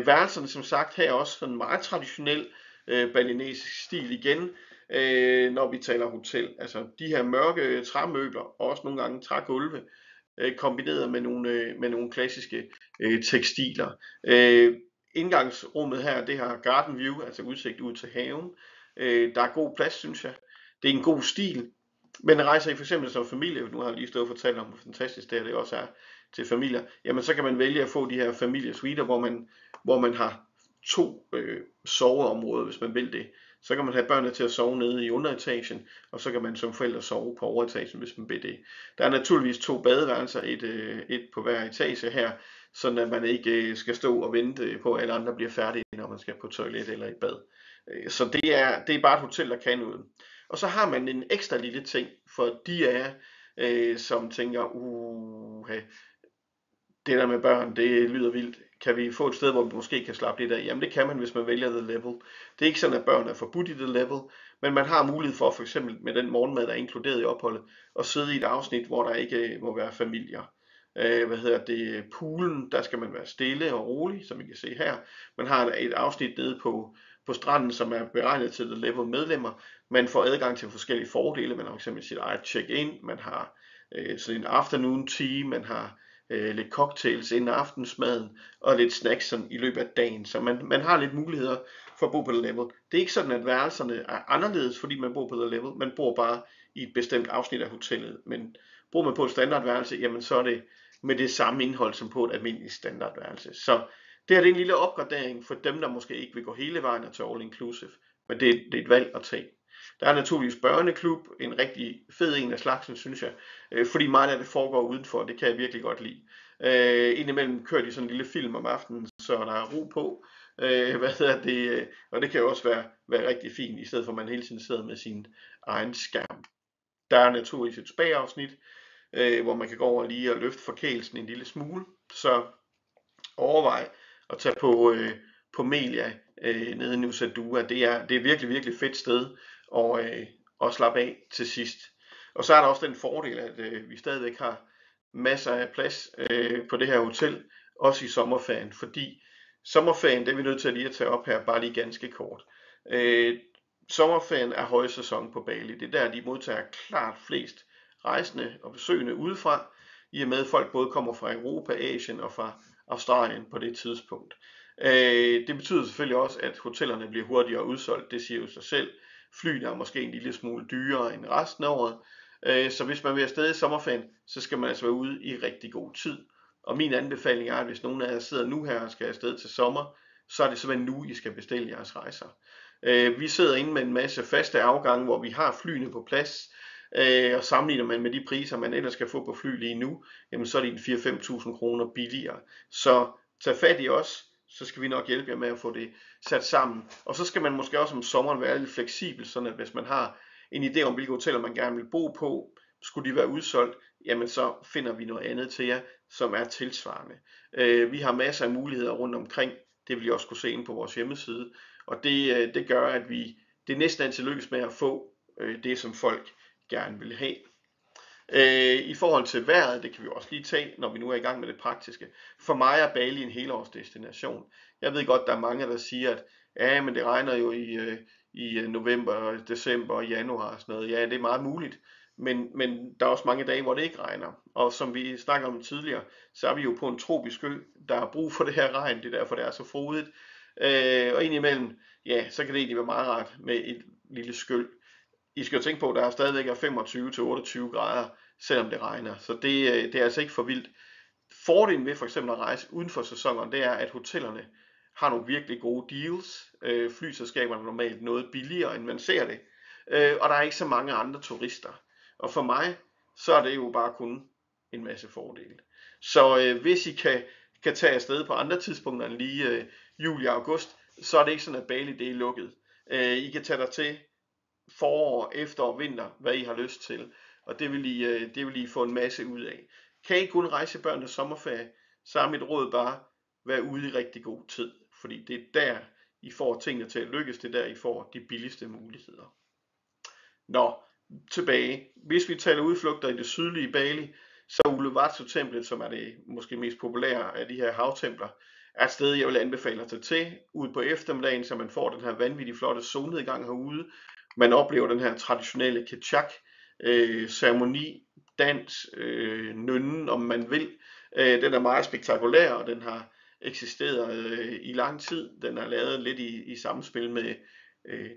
Værelserne som sagt her også sådan meget traditionel balinesisk stil igen, når vi taler hotel. Altså de her mørke træmøbler og også nogle gange trægulve kombineret med nogle klassiske tekstiler. Indgangsrummet her, det har garden view, altså udsigt ud til haven. Der er god plads, synes jeg. Det er en god stil. Men rejser I for eksempel som familie, nu har jeg lige stået og fortalt om, hvor fantastisk det også er til familier, jamen så kan man vælge at få de her familiesuiter, hvor man har 2 soveområder, hvis man vil det. Så kan man have børnene til at sove nede i underetagen, og så kan man som forældre sove på overetagen, hvis man vil det. Der er naturligvis 2 badeværelser, et på hver etage her, sådan at man ikke skal stå og vente på, at alle andre bliver færdige, når man skal på toilet eller i bad. Så det er bare et hotel, der kan noget. Og så har man en ekstra lille ting for de af jer, som tænker, det der med børn, det lyder vildt. Kan vi få et sted, hvor vi måske kan slappe lidt af? Jamen det kan man, hvis man vælger The Level. Det er ikke sådan, at børn er forbudt i The Level, men man har mulighed for, for eksempel med den morgenmad, der er inkluderet i opholdet, at sidde i et afsnit, hvor der ikke må være familier. Poolen, der skal man være stille og rolig, som I kan se her. Man har et afsnit nede på stranden, som er beregnet til The Level medlemmer. Man får adgang til forskellige fordele. Man har fx sit eget check-in, man har sådan en afternoon tea, man har lidt cocktails inden aftensmaden, og lidt snacks sådan i løbet af dagen. Så man har lidt muligheder for at bo på The Level. Det er ikke sådan, at værelserne er anderledes, fordi man bor på The Level. Man bor bare i et bestemt afsnit af hotellet. Men bor man på et standardværelse, jamen så er det med det samme indhold som på et almindeligt standardværelse. Så det her er en lille opgradering for dem, der måske ikke vil gå hele vejen og tage all inclusive. Men det er et valg at tage. Der er naturligvis børneklub, en rigtig fed en af slagsen, synes jeg. Fordi meget af det foregår udenfor, det kan jeg virkelig godt lide. Indimellem kører de sådan en lille film om aftenen, så der er ro på. Og det kan jo også være rigtig fint, i stedet for at man hele tiden sidder med sin egen skærm. Der er naturligvis et spa-afsnit, hvor man kan gå over lige og løfte forkælelsen en lille smule. Så overvej at tage på Melia nede i Nusa Dua. Det er virkelig, virkelig fedt sted og slappe af til sidst. Og så er der også den fordel, at vi stadigvæk har masser af plads på det her hotel, også i sommerferien, fordi sommerferien, det er vi nødt til lige at tage op her, bare lige ganske kort. Sommerferien er højsæson på Bali. Det er der, de modtager klart flest rejsende og besøgende udefra, i og med at folk både kommer fra Europa, Asien og fra Australien på det tidspunkt. Det betyder selvfølgelig også, at hotellerne bliver hurtigere udsolgt, det siger jo sig selv. Flyene er måske en lille smule dyrere end resten af året, så hvis man vil afsted i sommerferien, så skal man altså være ude i rigtig god tid. Og min anbefaling er, at hvis nogen af jer sidder nu her og skal afsted til sommer, så er det simpelthen nu, I skal bestille jeres rejser. Vi sidder inde med en masse faste afgange, hvor vi har flyene på plads, og sammenligner man med de priser, man ellers skal få på fly lige nu, jamen så er det 4-5.000 kroner billigere. Så tag fat i os, så skal vi nok hjælpe jer med at få det sat sammen. Og så skal man måske også om sommeren være lidt fleksibel, sådan at hvis man har en idé om, hvilke hoteller man gerne vil bo på, skulle de være udsolgt, jamen så finder vi noget andet til jer. som er tilsvarende. Vi har masser af muligheder rundt omkring, det vil I også kunne se inde på vores hjemmeside, og det gør, at det næsten altid lykkes med at få det, som folk gerne vil have. I forhold til vejret, det kan vi også lige tage, når vi nu er i gang med det praktiske. For mig er Bali en helårsdestination. Jeg ved godt, der er mange, der siger, at ja, men det regner jo i november, december og januar og sådan noget. Ja, det er meget muligt, men der er også mange dage, hvor det ikke regner. Og som vi snakker om tidligere, så er vi jo på en tropisk ø, der har brug for det her regn, det er derfor, det er så frodigt. Og indimellem, ja, så kan det egentlig være meget rart med et lille skyld. I skal jo tænke på, at der stadigvæk er 25-28 grader, selvom det regner. Så det er altså ikke for vildt. Fordelen ved for eksempel at rejse uden for sæsonen, det er, at hotellerne har nogle virkelig gode deals. Flyselskaberne er normalt noget billigere, end man ser det. Og der er ikke så mange andre turister. Og for mig, så er det jo bare kun en masse fordele. Så hvis I kan tage afsted på andre tidspunkter end lige juli og august, så er det ikke sådan, at Bali det er lukket. I kan tage der til forår, efterår, vinter, hvad I har lyst til. Og det vil I få en masse ud af. Kan I kun rejse børn til sommerferie, så er mit råd bare, vær ude i rigtig god tid. Fordi det er der, I får tingene til at lykkes. Det er der, I får de billigste muligheder. Nå, tilbage. Hvis vi taler udflugter i det sydlige Bali, så Uluwatu-templet, som er det måske mest populære af de her havtempler, er et sted, jeg vil anbefale at tage til ud på eftermiddagen, så man får den her vanvittigt flotte solnedgang herude. Man oplever den her traditionelle Kechak ceremoni, dans, nynnen, om man vil. Den er meget spektakulær, og den har eksisteret i lang tid. Den er lavet lidt i samspil med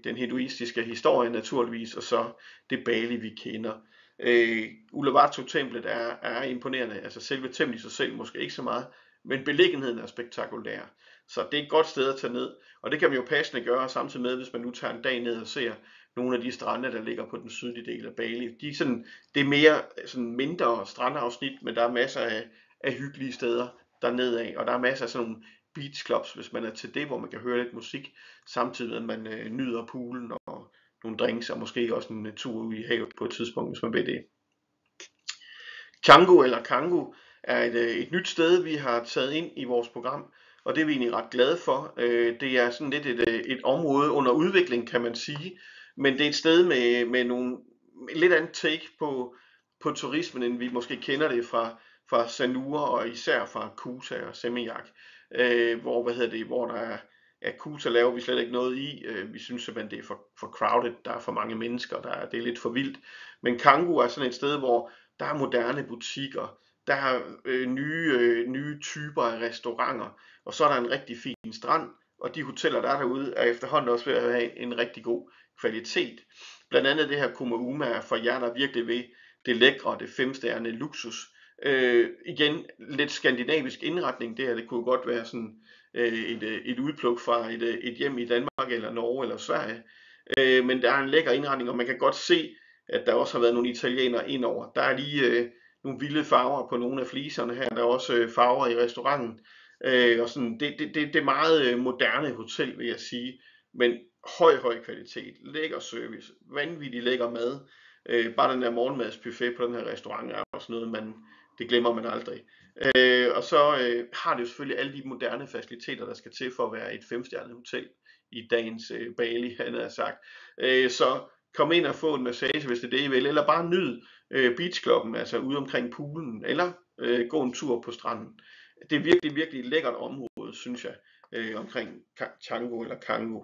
den hinduistiske historie naturligvis, og så det Bali, vi kender. Uluwatu-templet er imponerende, altså selve templet i sig selv måske ikke så meget, men beliggenheden er spektakulær. Så det er et godt sted at tage ned, og det kan man jo passende gøre samtidig med, hvis man nu tager en dag ned og ser nogle af de strande, der ligger på den sydlige del af Bali. Det er mere sådan mindre strandafsnit, men der er masser af hyggelige steder dernede af, og der er masser af sådan nogle beach clubs, hvis man er til det, hvor man kan høre lidt musik, samtidig med at man nyder poolen og nogle drinks, og måske også en tur ud i havet på et tidspunkt, hvis man vil det. Canggu er et nyt sted, vi har taget ind i vores program, og det er vi egentlig ret glade for. Det er sådan lidt et område under udvikling, kan man sige, men det er et sted med nogle lidt andet take på turismen, end vi måske kender det fra Sanur og især fra Kuta og Seminyak, hvor der er Kuta laver vi slet ikke noget i. Vi synes simpelthen det er for crowded, der er for mange mennesker, det er lidt for vildt. Men Canggu er sådan et sted, hvor der er moderne butikker, der er nye typer af restauranter, og så er der en rigtig fin strand, og de hoteller, der er derude, er efterhånden også ved at have en rigtig god kvalitet. Blandt andet det her Kuma er for jer, der virkelig ved det lækre, det 5-stjernede luksus. Igen, lidt skandinavisk indretning, det kunne godt være sådan et udpluk fra et hjem i Danmark, eller Norge, eller Sverige. Men der er en lækker indretning, og man kan godt se, at der også har været nogle italienere indover. Der er lige nogle vilde farver på nogle af fliserne her, der er også farver i restauranten. Og sådan, det er meget moderne hotel, vil jeg sige, men høj kvalitet, lækker service, vanvittig lækker mad. Bare den der morgenmadsbuffet på den her restaurant er også noget, det glemmer man aldrig. Og så har det jo selvfølgelig alle de moderne faciliteter, der skal til for at være et 5-stjernet hotel i dagens Bali, han har sagt. Så kom ind og få en massage, hvis det er det, I vil, eller bare nyd beachklubben, altså ude omkring poolen, eller gå en tur på stranden. Det er virkelig, virkelig lækkert område, synes jeg, omkring Canggu.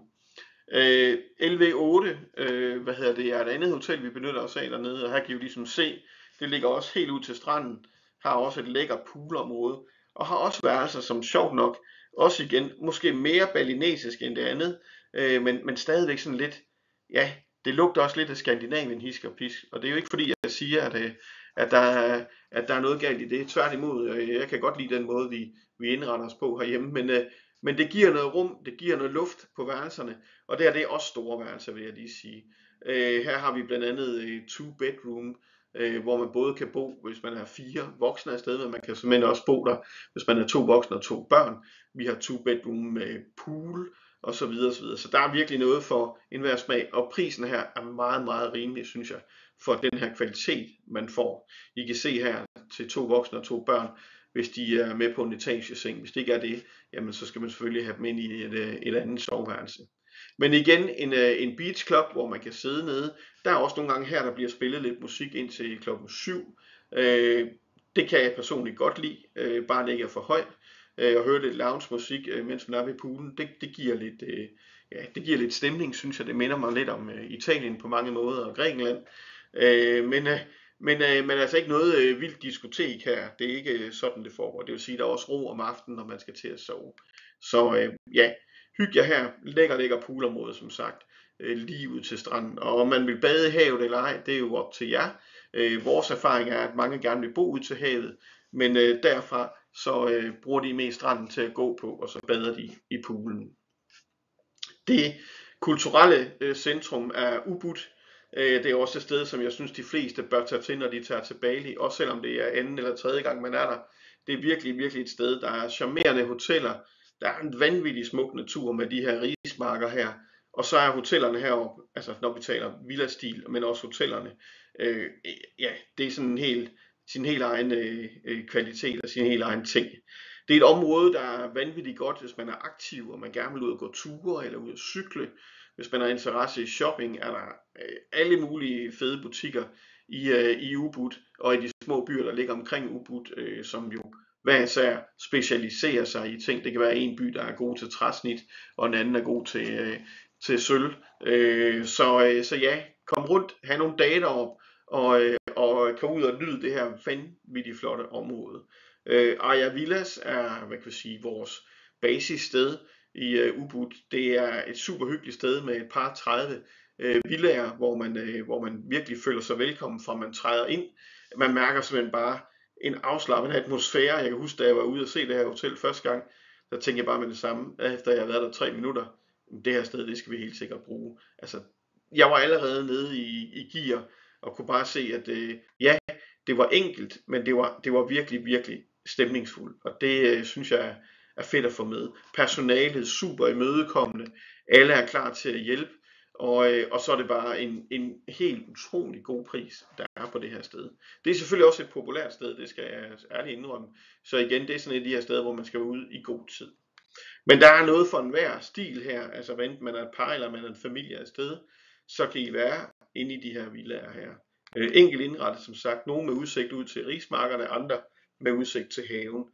LV8, er et andet hotel, vi benytter os af dernede, og her kan I jo ligesom se, det ligger også helt ud til stranden, har også et lækkert poolområde, og har også værelser, som sjovt nok, også igen, måske mere balinesisk end det andet, men stadigvæk sådan lidt, ja, det lugter også lidt af Skandinavien, hisk og pisk, og det er jo ikke fordi, jeg siger, at der er noget galt i det. Tværtimod, jeg kan godt lide den måde, vi indretter os på herhjemme, men det giver noget rum, det giver noget luft på værelserne, og det er også store værelser, vil jeg lige sige. Her har vi blandt andet 2-bedroom, hvor man både kan bo, hvis man er 4 voksne afsted, men man kan simpelthen også bo der, hvis man er 2 voksne og 2 børn. Vi har 2-bedroom med pool, og så videre, så videre. Så der er virkelig noget for enhver smag, og prisen her er meget, meget rimelig, synes jeg, for den her kvalitet, man får. I kan se her til 2 voksne og 2 børn, hvis de er med på en etageseng. Hvis det ikke er det, jamen så skal man selvfølgelig have dem ind i et andet soveværelse. Men igen, en beach club, hvor man kan sidde nede. Der er også nogle gange her, der bliver spillet lidt musik indtil klokken 7. Det kan jeg personligt godt lide, bare det ikke er for højt. Og høre lidt lounge musik, mens man er ved poolen, det giver lidt, det giver lidt stemning, synes jeg. Det minder mig lidt om Italien på mange måder, og Grækenland. Men altså ikke noget vildt diskotek her. Det er ikke sådan, det foregår. Det vil sige, at der er også ro om aftenen, når man skal til at sove. Så ja, hyg jer her. Lækker poolområde, som sagt. Lige ud til stranden. Og om man vil bade i havet eller ej, det er jo op til jer. Vores erfaring er, at mange gerne vil bo ud til havet. Men derfra så bruger de mest stranden til at gå på, og så bader de i poolen. Det kulturelle centrum er Ubud. Det er også et sted, som jeg synes, de fleste bør tage til, når de tager til Bali. Også selvom det er anden eller tredje gang, man er der. Det er virkelig et sted. Der er charmerende hoteller. Der er en vanvittig smuk natur med de her rismarker her. Og så er hotellerne heroppe, altså når vi taler villastil, men også hotellerne. Ja, det er sådan sin helt egen kvalitet og sin helt egen ting. Det er et område, der er vanvittigt godt, hvis man er aktiv, og man gerne vil ud og gå ture eller ud og cykle. Hvis man har interesse i shopping, er der alle mulige fede butikker i Ubud og i de små byer, der ligger omkring Ubud, som jo hver især specialiserer sig i ting. Det kan være en by, der er god til træsnit, og en anden er god til sølv. Så ja, kom rundt, have nogle dage deroppe, og kom ud og nyde det her vanvittigt flotte område. Aya Villas er, hvad kan vi sige, vores basissted i Ubud. Det er et super hyggeligt sted med et par 30 villaer, hvor man virkelig føler sig velkommen, fra man træder ind. Man mærker simpelthen bare en afslappet atmosfære. Jeg kan huske, da jeg var ude og se det her hotel første gang, der tænkte jeg bare med det samme, efter jeg havde været der 3 minutter. Det her sted, det skal vi helt sikkert bruge. Altså, jeg var allerede nede i gear, og kunne bare se, at ja, det var enkelt, men det var virkelig stemningsfuldt. Og det synes jeg er fedt at få med. Personalet super imødekommende. Alle er klar til at hjælpe. Og så er det bare en helt utrolig god pris, der er på det her sted. Det er selvfølgelig også et populært sted, det skal jeg ærligt indrømme. Så igen, det er sådan et af de her steder, hvor man skal ud i god tid. Men der er noget for enhver stil her, altså enten man er et par eller man er en familie af sted, så kan I være inde i de her villaer her. Enkelt indrettet, som sagt, nogle med udsigt ud til rismarkerne, andre med udsigt til haven.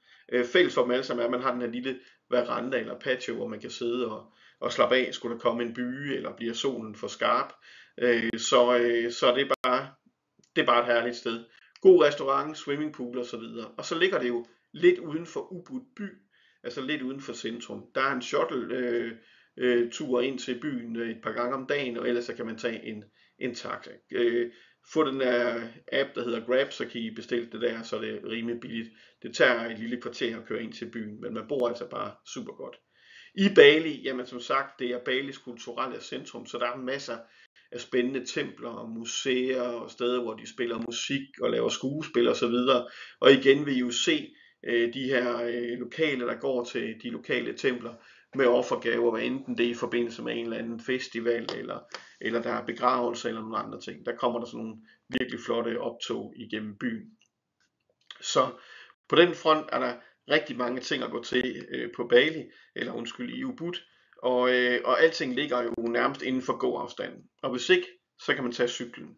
Fælles for dem alle sammen er, at man har den her lille veranda eller patio, hvor man kan sidde og slappe af, skulle der komme en byge, eller bliver solen for skarp. Så det er bare et herligt sted. God restaurant, swimmingpool og så videre. Og så ligger det jo lidt uden for Ubud by, altså lidt uden for centrum. Der er en shuttle tur ind til byen et par gange om dagen, og ellers så kan man tage en taxa. Få den der app, der hedder Grab, så kan I bestille det der, så det er rimelig billigt. Det tager et lille kvarter at køre ind til byen, men man bor altså bare super godt. I Bali, jamen som sagt, det er Balis kulturelle centrum, så der er masser af spændende templer og museer og steder, hvor de spiller musik og laver skuespil og så videre. Og igen vil I jo se de her lokale, der går til de lokale templer med offergaver, hvad enten det er i forbindelse med en eller anden festival, eller der er begravelse eller nogle andre ting. Der kommer der sådan nogle virkelig flotte optog igennem byen. Så på den front er der rigtig mange ting at gå til på Bali, eller undskyld, i Ubud, og alting ligger jo nærmest inden for gåafstand. Og hvis ikke, så kan man tage cyklen.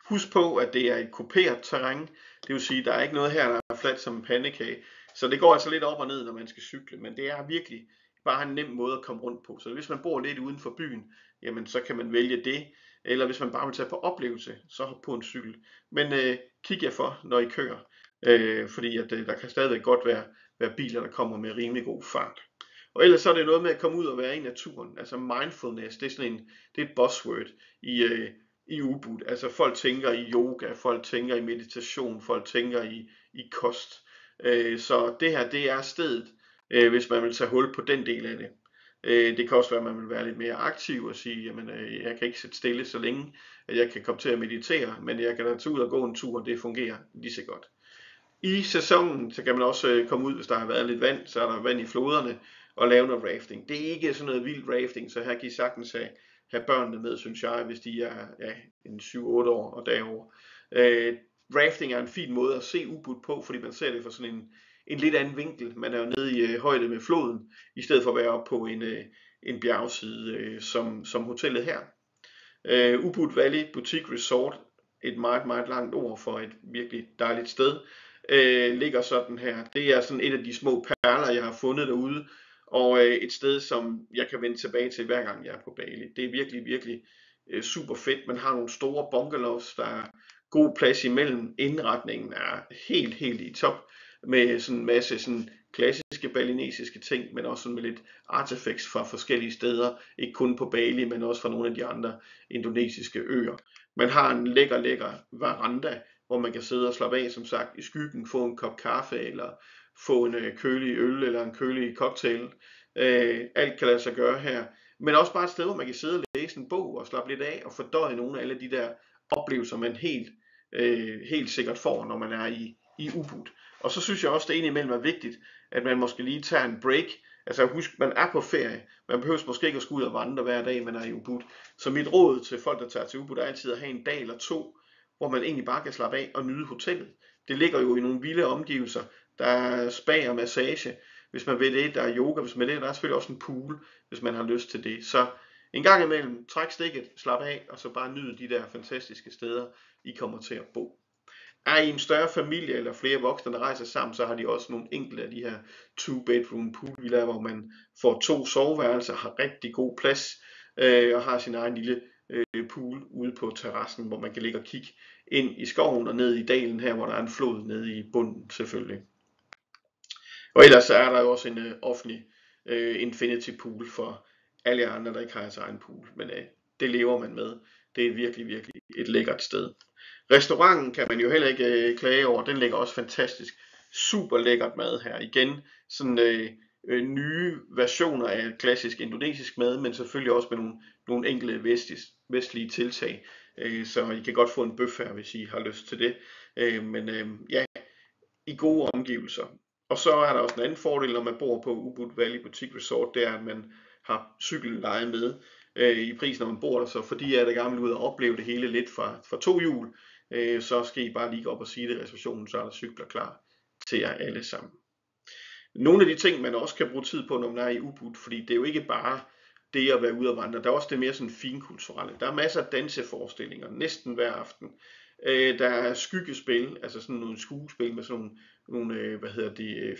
Husk på, at det er et kuperet terræn, det vil sige, at der er ikke noget her, der er fladt som en pandekage, så det går altså lidt op og ned, når man skal cykle, men det er virkelig bare en nem måde at komme rundt på. Så hvis man bor lidt uden for byen, jamen så kan man vælge det, eller hvis man bare vil tage på oplevelse, så hop på en cykel. Men kig jer for, når I kører, fordi at, der kan stadigvæk godt være biler, der kommer med rimelig god fart. Og ellers så er det noget med at komme ud og være i naturen. Altså mindfulness, det er det er et buzzword i Ubud. Altså folk tænker i yoga, folk tænker i meditation, folk tænker i kost. Så det her, det er stedet, hvis man vil tage hul på den del af det. Det kan også være, at man vil være lidt mere aktiv og sige, jamen jeg kan ikke sidde stille så længe, at jeg kan komme til at meditere, men jeg kan da tage ud og gå en tur, og det fungerer lige så godt. I sæsonen, så kan man også komme ud, hvis der har været lidt vand, så er der vand i floderne, og lave noget rafting. Det er ikke sådan noget vild rafting, så her kan I sagtens have børnene med, synes jeg, hvis de er en 7-8 år og derover. Rafting er en fin måde at se Ubud på, fordi man ser det fra sådan en lidt anden vinkel. Man er jo nede i højde med floden, i stedet for at være oppe på en bjergside, som hotellet her. Ubud Valley Boutique Resort, et meget, meget langt ord for et virkelig dejligt sted, ligger sådan her. Det er sådan et af de små perler, jeg har fundet derude, og et sted, som jeg kan vende tilbage til, hver gang jeg er på Bali. Det er virkelig, virkelig super fedt. Man har nogle store bungalows, der er god plads imellem. Indretningen er helt, helt i top, med sådan en masse sådan klassiske balinesiske ting, men også sådan med lidt artefacts fra forskellige steder, ikke kun på Bali, men også fra nogle af de andre indonesiske øer. Man har en lækker veranda, hvor man kan sidde og slappe af, som sagt, i skyggen, få en kop kaffe, eller få en kølig øl, eller en kølig cocktail. Alt kan lade sig gøre her. Men også bare et sted, hvor man kan sidde og læse en bog, og slappe lidt af, og fordøje nogle af alle de der oplevelser, man helt sikkert får, når man er i Ubud. Og så synes jeg også, det indimellem er vigtigt, at man måske lige tager en break. Altså husk, man er på ferie. Man behøver måske ikke at skulle ud og vandre hver dag, man er i Ubud. Så mit råd til folk, der tager til Ubud, er altid at have en dag eller to, hvor man egentlig bare kan slappe af og nyde hotellet. Det ligger jo i nogle vilde omgivelser. Der er spa og massage, hvis man vil det. Der er yoga, hvis man vil det. Der er selvfølgelig også en pool, hvis man har lyst til det. Så en gang imellem, træk stikket, slap af, og så bare nyde de der fantastiske steder, I kommer til at bo. Er I en større familie eller flere voksne, der rejser sammen, så har de også nogle enkelte af de her 2-bedroom poolvillaer, hvor man får 2 soveværelser, har rigtig god plads og har sin egen lille pool ude på terrassen, hvor man kan ligge og kigge ind i skoven og ned i dalen her, hvor der er en flod nede i bunden selvfølgelig. Og ellers er der jo også en offentlig infinity pool for alle andre, der ikke har deres egen pool, men det lever man med. Det er virkelig, virkelig et lækkert sted. Restauranten kan man jo heller ikke klage over, den ligger også fantastisk. Super lækkert mad her. Igen sådan nye versioner af klassisk indonesisk mad, men selvfølgelig også med nogle enkelte vestlige tiltag. Så I kan godt få en bøf her, hvis I har lyst til det. Men ja, i gode omgivelser. Og så er der også en anden fordel, når man bor på Ubud Valley Boutique Resort, det er, at man har cykelleje med i prisen, når man bor der. Så fordi jeg er gammel ud og opleve det hele lidt fra 2 hjul, så skal I bare lige gå op og sige det i reservationen, så er der cykler klar til jer alle sammen. Nogle af de ting, man også kan bruge tid på, når man er i Ubud, fordi det er jo ikke bare det at være ude og vandre, der er også det mere sådan finkulturelle. Der er masser af danseforestillinger, næsten hver aften. Der er skyggespil, altså sådan nogle skuespil med sådan nogle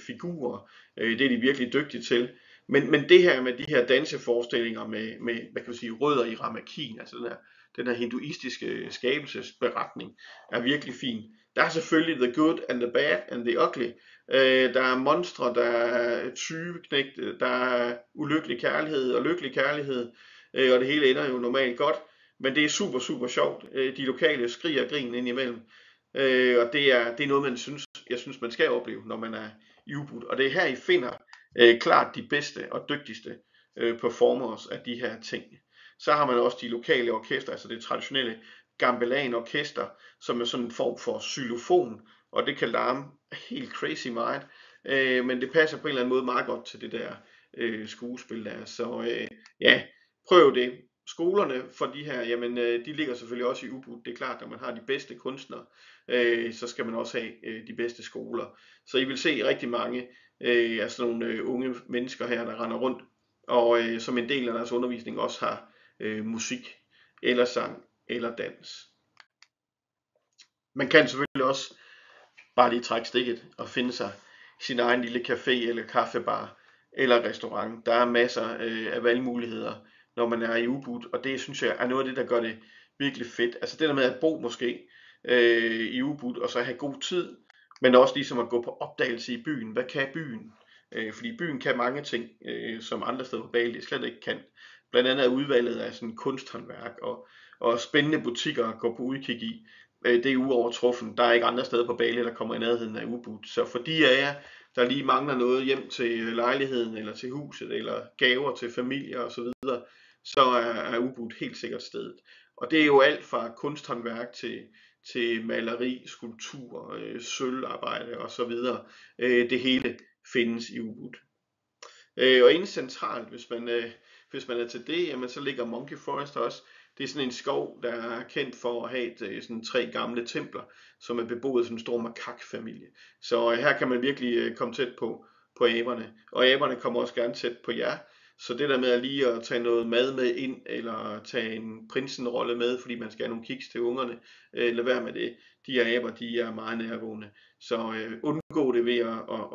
figurer. Det er de virkelig dygtige til. Men det her med de her danseforestillinger med hvad kan man sige, rødder i Ramakien, altså den her hinduistiske skabelsesberetning, er virkelig fin. Der er selvfølgelig the good and the bad and the ugly. Der er monstre, der er tyveknægte, der er ulykkelig kærlighed og lykkelig kærlighed, og det hele ender jo normalt godt. Men det er super, super sjovt. De lokale skriger og griner indimellem. Og det er noget, jeg synes, man skal opleve, når man er i Ubud. Og det er her, I finder klart de bedste og dygtigste performers af de her ting. Så har man også de lokale orkester, altså det traditionelle gamelan-orkester, som er sådan en form for xylofon, og det kan larme helt crazy meget. Men det passer på en eller anden måde meget godt til det der skuespil der. Så ja, prøv det. Skolerne for de her, jamen de ligger selvfølgelig også i Ubud. Det er klart, at når man har de bedste kunstnere, så skal man også have de bedste skoler. Så I vil se rigtig mange af sådan nogle unge mennesker her, der render rundt, og som en del af deres undervisning også har musik, eller sang, eller dans. Man kan selvfølgelig også bare lige trække stikket og finde sig sin egen lille café, eller kaffebar, eller restaurant. Der er masser af valgmuligheder, når man er i Ubud, og det synes jeg er noget af det, der gør det virkelig fedt. Altså det der med at bo måske i Ubud, og så have god tid, men også ligesom at gå på opdagelse i byen. Hvad kan byen? Fordi byen kan mange ting, som andre steder på Bali slet ikke kan. Blandt andet er udvalget af sådan kunsthåndværk og spændende butikker at gå på udkig i. Det er uovertruffen. Der er ikke andre steder på Bali, der kommer i nærheden af Ubud. Så for de af jer, der lige mangler noget hjem til lejligheden, eller til huset, eller gaver til familier osv., så er Ubud helt sikkert stedet. Og det er jo alt fra kunsthåndværk til maleri, skulptur, sølvarbejde osv. Det hele findes i Ubud. Og inde centralt, hvis man er til det, jamen, så ligger Monkey Forest også. Det er sådan en skov, der er kendt for at have sådan 3 gamle templer, som er beboet som en stor makakfamilie. Så her kan man virkelig komme tæt på aberne. Og aberne kommer også gerne tæt på jer. Så det der med lige at tage noget mad med ind, eller tage en prinsenrolle med, fordi man skal have nogle kiks til ungerne, lad være med det. De her aber, de er meget nærgående. Så undgå det ved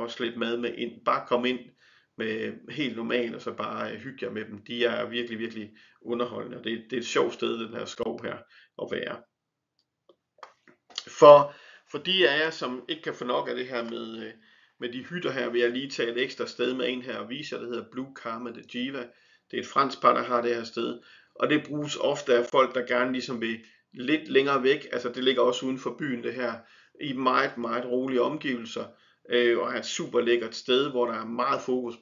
at slæbe mad med ind. Bare kom ind med helt normalt, og så bare hygge jer med dem. De er virkelig, virkelig underholdende. Det er et sjovt sted, den her skov her, at være. For de af jer, som ikke kan få nok af det her med de hytter her, vil jeg lige tage et ekstra sted med en her og vise jer, der hedder Blue Karma de Jiva. Det er et fransk par, der har det her sted. Og det bruges ofte af folk, der gerne ligesom vil lidt længere væk. Altså det ligger også uden for byen det her, i meget, meget rolige omgivelser. Og er et super lækkert sted, hvor der er meget fokus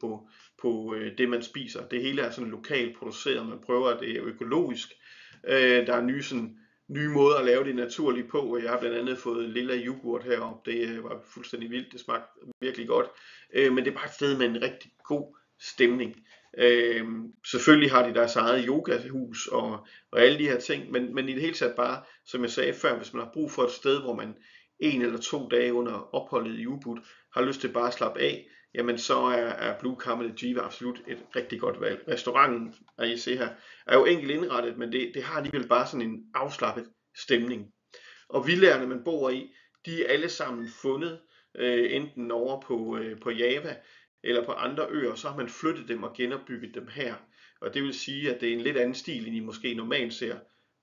på det, man spiser. Det hele er sådan lokalt produceret. Man prøver, at det er økologisk. Der er nye måder at lave det naturligt på. Jeg har blandt andet fået lilla yoghurt heroppe. Det var fuldstændig vildt. Det smagte virkelig godt. Men det er bare et sted med en rigtig god stemning. Selvfølgelig har de deres eget yogahus og alle de her ting, men i det hele taget bare, som jeg sagde før, hvis man har brug for et sted, hvor man 1 eller 2 dage under opholdet i Ubud har lyst til bare at slappe af, jamen så er Blue Karma de Jiva absolut et rigtig godt valg. Restauranten, og I ser her, er jo enkelt indrettet, men det har alligevel bare sådan en afslappet stemning. Og villaerne, man bor i, de er alle sammen fundet enten over på Java eller på andre øer, så har man flyttet dem og genopbygget dem her. Og det vil sige, at det er en lidt anden stil, end I måske normalt ser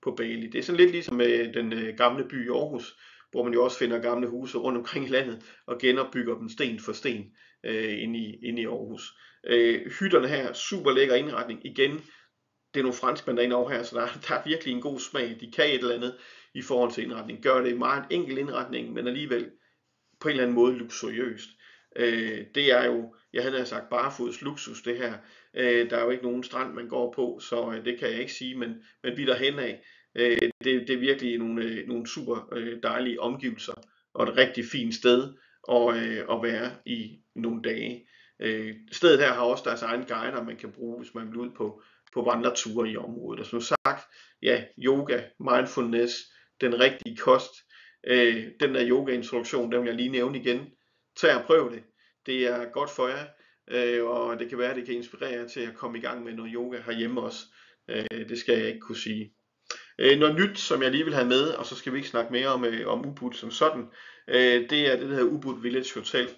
på Bali. Det er sådan lidt ligesom med den gamle by i Aarhus, hvor man jo også finder gamle huse rundt omkring i landet og genopbygger dem sten for sten inde i Aarhus. Hytterne her, super lækker indretning. Igen, det er nogle franskmænd derinde over her, så der er virkelig en god smag. De kan et eller andet i forhold til indretning. Gør det meget enkel indretning, men alligevel på en eller anden måde luksuriøst. Det er jo, jeg havde sagt, barefods luksus det her. Der er jo ikke nogen strand, man går på, så det kan jeg ikke sige, men vi derhen af. Det er virkelig nogle super dejlige omgivelser, og et rigtig fint sted at være i nogle dage. Stedet her har også deres egen guider, man kan bruge, hvis man vil ud på vandreture i området. Og som sagt, ja, yoga, mindfulness, den rigtige kost, den der yoga-introduktion, den vil jeg lige nævne igen. Tag og prøv det. Det er godt for jer, og det kan være, at det kan inspirere jer til at komme i gang med noget yoga herhjemme også. Det skal jeg ikke kunne sige. Noget nyt, som jeg lige vil have med, og så skal vi ikke snakke mere om Ubud som sådan, det er det, der hedder Ubud Village Hotel.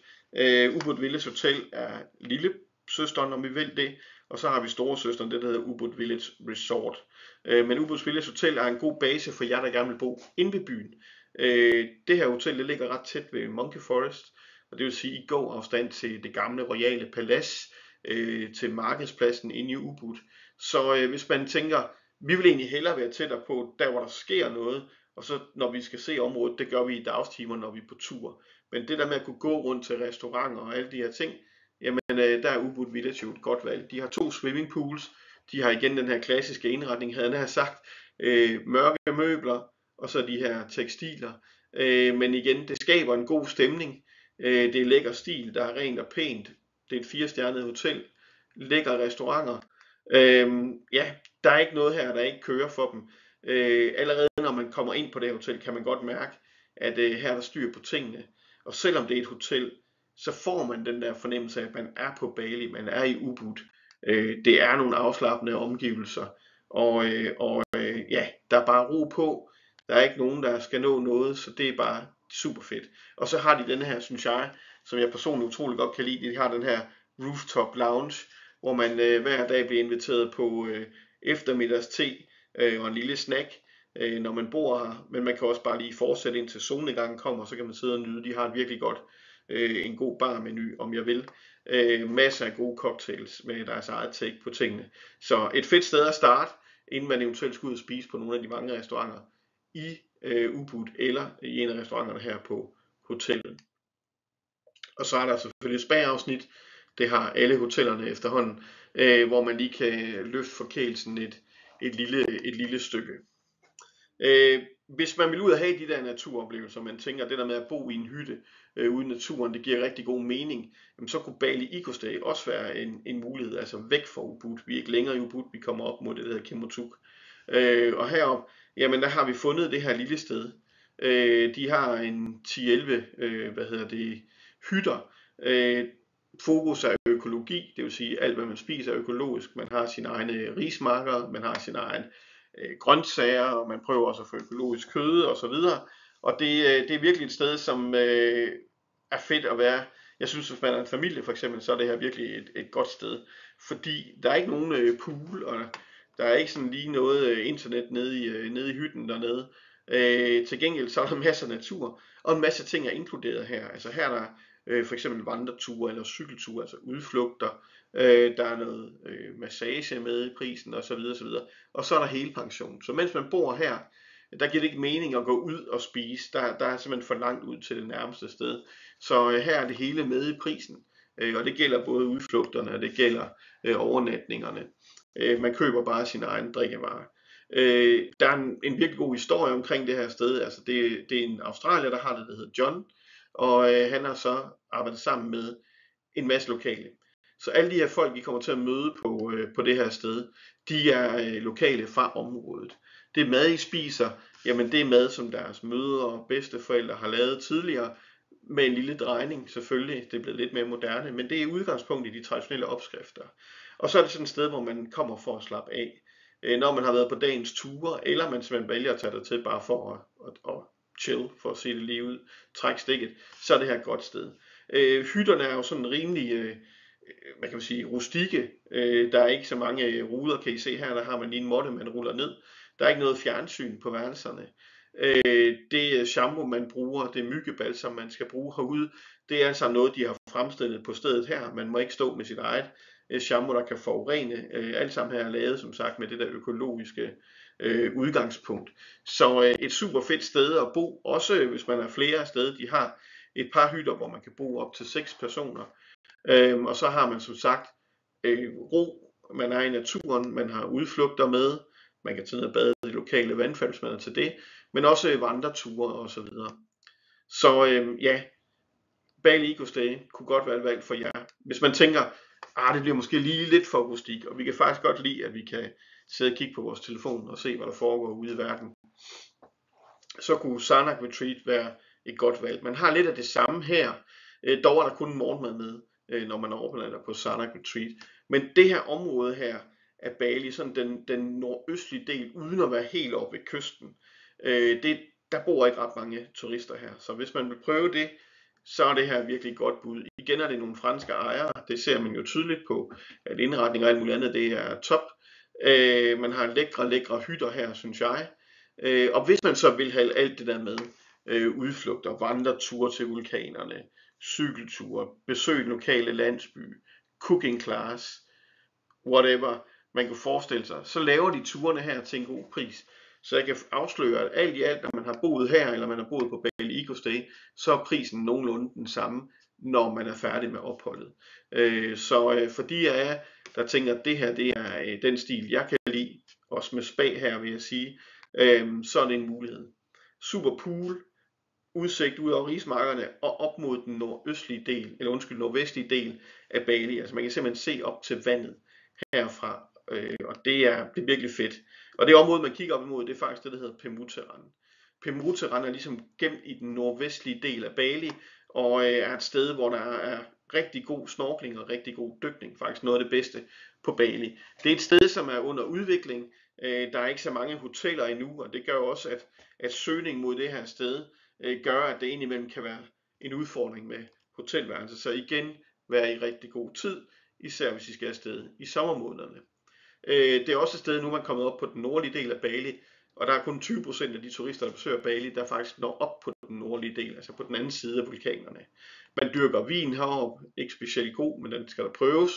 Ubud Village Hotel er lille søsteren, om vi vil det, og så har vi store søsteren, det der hedder Ubud Village Resort. Men Ubud Village Hotel er en god base for jer, der gerne vil bo inde ved byen. Det her hotel, det ligger ret tæt ved Monkey Forest, og det vil sige i gåafstand til det gamle royale palads, til markedspladsen inde i Ubud. Så hvis man tænker, vi vil egentlig hellere være tættere på, der hvor der sker noget, og så når vi skal se området, det gør vi i dagstimer, når vi er på tur. Men det der med at kunne gå rundt til restauranter og alle de her ting, jamen der er Ubud Village jo et godt valg. De har 2 swimmingpools, de har igen den her klassiske indretning, havde jeg sagt, mørke møbler, og så de her tekstiler. Men igen, det skaber en god stemning. Det er lækker stil, der er rent og pænt. Det er et 4-stjernet hotel, lækre restauranter. Ja, der er ikke noget her, der ikke kører for dem. Allerede når man kommer ind på det hotel, kan man godt mærke, at her er der styr på tingene. Og selvom det er et hotel, så får man den der fornemmelse af, at man er på Bali, man er i Ubud. Det er nogle afslappende omgivelser, og ja, der er bare ro på. Der er ikke nogen, der skal nå noget, så det er bare super fedt. Og så har de den her, synes jeg, som jeg personligt utrolig godt kan lide, de har den her rooftop lounge, hvor man hver dag bliver inviteret på eftermiddags te og en lille snack, når man bor her. Men man kan også bare lige fortsætte indtil solnedgangen kommer, så kan man sidde og nyde. De har et virkelig godt, en god barmenu, om jeg vil. Masser af gode cocktails med deres eget take på tingene. Så et fedt sted at starte, inden man eventuelt skal ud og spise på nogle af de mange restauranter i Ubud, eller i en af restauranterne her på hotellet. Og så er der selvfølgelig spa-afsnit. Det har alle hotellerne efterhånden, hvor man lige kan løfte forkælelsen et lille stykke. Hvis man vil ud og have de der naturoplevelser, man tænker, det der med at bo i en hytte ude i naturen, det giver rigtig god mening, så kunne Bali Eco-Stay også være en mulighed, altså væk fra Ubud. Vi er ikke længere i Ubud, vi kommer op mod det der Kemotuk. Og herop, jamen der har vi fundet det her lille sted. De har en 10-11 hytter. Fokus er økologi, det vil sige alt hvad man spiser er økologisk. Man har sine egne rismarker, man har sine egne grøntsager, og man prøver også at få økologisk kød og så videre. Og det er virkelig et sted, som er fedt at være. Jeg synes, hvis man er en familie for eksempel, så er det her virkelig et godt sted. Fordi der er ikke nogen pool, og der er ikke sådan lige noget internet nede i hytten dernede. Til gengæld så er der masser af natur, og en masse ting er inkluderet her. Altså her er der for eksempel vandreture eller cykelture, altså udflugter. Der er noget massage med i prisen osv. osv. Og så er der hele pension. Så mens man bor her, der giver det ikke mening at gå ud og spise. Der er simpelthen for langt ud til det nærmeste sted. Så her er det hele med i prisen. Og det gælder både udflugterne, og det gælder overnatningerne. Man køber bare sin egen drikkevarer. Der er en virkelig god historie omkring det her sted. Altså det er en australier, der har det, der hedder John. Og han har så arbejdet sammen med en masse lokale. Så alle de her folk, vi kommer til at møde på det her sted, de er lokale fra området. Det mad, I spiser, jamen det er mad, som deres mødre og bedsteforældre har lavet tidligere, med en lille drejning selvfølgelig. Det er blevet lidt mere moderne, men det er udgangspunkt i de traditionelle opskrifter. Og så er det sådan et sted, hvor man kommer for at slappe af, når man har været på dagens ture, eller man simpelthen vælger at tage det til bare for at chill, for at se det lige ud, trække stikket, så er det her et godt sted. Hytterne er jo sådan rimelig, hvad kan man sige, rustikke. Der er ikke så mange ruder, kan I se her, der har man lige en måtte, man ruller ned. Der er ikke noget fjernsyn på værelserne. Det shampoo, man bruger, det myggebalsam, man skal bruge herude, det er altså noget, de har fremstillet på stedet her. Man må ikke stå med sit eget shampoo, der kan forurene. Alt sammen her er lavet, som sagt, med det der økologiske udgangspunkt. Så et super fedt sted at bo, også hvis man er flere steder. De har et par hytter, hvor man kan bo op til 6 personer. Og så har man som sagt ro, man er i naturen, man har udflugter med, man kan tage ned og bade i lokale vandfald, hvis man er til det, men også vandreture og så videre. Så ja, Bali Eco Stay kunne godt være et valg for jer. Hvis man tænker, det bliver måske lige lidt for rustik, og vi kan faktisk godt lide, at vi kan sidde og kigge på vores telefon og se, hvad der foregår ude i verden, så kunne Sarnak Retreat være et godt valg. Man har lidt af det samme her, dog er der kun morgenmad med, når man overnatter på Sarnak Retreat. Men det her område her af Bali, sådan den nordøstlige del, uden at være helt oppe ved kysten, der bor ikke ret mange turister her. Så hvis man vil prøve det, så er det her virkelig et godt bud. Igen er det nogle franske ejere, det ser man jo tydeligt på, at indretning og alt muligt andet, det er top. Man har lækre hytter her, synes jeg. Og hvis man så vil have alt det der med, udflugter, vandreture til vulkanerne, cykelture, besøg den lokale landsby, cooking class, whatever man kunne forestille sig, så laver de turene her til en god pris. Så jeg kan afsløre, at alt i alt, når man har boet her, eller man har boet på Bali Eco Stay, så er prisen nogenlunde den samme, når man er færdig med opholdet. Så for de af jer, der tænker, at det her det er den stil, jeg kan lide, også med spa her, vil jeg sige, så er det en mulighed. Super pool, udsigt ud over rismarkerne og op mod den nordvestlige del af Bali. Altså man kan simpelthen se op til vandet herfra, og det er virkelig fedt. Og det område, man kigger op imod, det er faktisk det, der hedder Pemutteran. Pemutteran er ligesom gemt i den nordvestlige del af Bali, og er et sted, hvor der er rigtig god snorkling og rigtig god dykning. Faktisk noget af det bedste på Bali. Det er et sted, som er under udvikling. Der er ikke så mange hoteller endnu, og det gør også, at søgning mod det her sted gør, at det indimellem kan være en udfordring med hotelværelser. Så igen, vær i rigtig god tid, især hvis I skal afsted i sommermånederne. Det er også et sted, nu man er kommet op på den nordlige del af Bali, og der er kun 20% af de turister, der besøger Bali, der faktisk når op på den nordlige del, altså på den anden side af vulkanerne. Man dyrker vin heroppe, ikke specielt god, men den skal der prøves.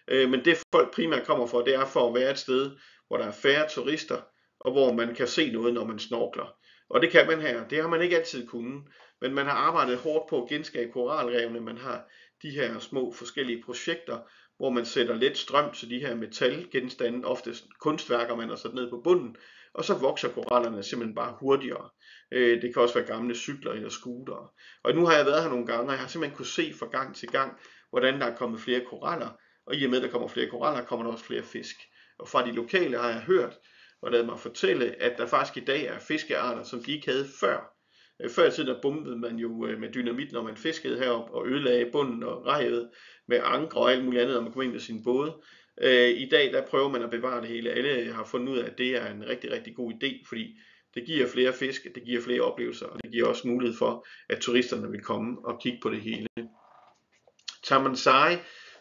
Men det folk primært kommer for, det er for at være et sted, hvor der er færre turister, og hvor man kan se noget, når man snorkler. Og det kan man her. Det har man ikke altid kunnet, men man har arbejdet hårdt på at genskabe koralrevene. Man har de her små forskellige projekter, hvor man sætter let strøm til de her metalgenstande, oftest kunstværker, man har sat ned på bunden, og så vokser korallerne simpelthen bare hurtigere. Det kan også være gamle cykler eller scootere. Og nu har jeg været her nogle gange, og jeg har simpelthen kunne se fra gang til gang, hvordan der er kommet flere koraller, og i og med, at der kommer flere koraller, kommer der også flere fisk. Og fra de lokale har jeg hørt, og lad mig fortælle, at der faktisk i dag er fiskearter, som de ikke havde før. Før i tiden der bombede man jo med dynamit, når man fiskede herop, og ødelagde bunden og revet med ankre og alt muligt andet, når man kom ind med sin båd. I dag der prøver man at bevare det hele. Alle har fundet ud af, at det er en rigtig, rigtig god idé, fordi det giver flere fisk, det giver flere oplevelser, og det giver også mulighed for, at turisterne vil komme og kigge på det hele. Tamanzai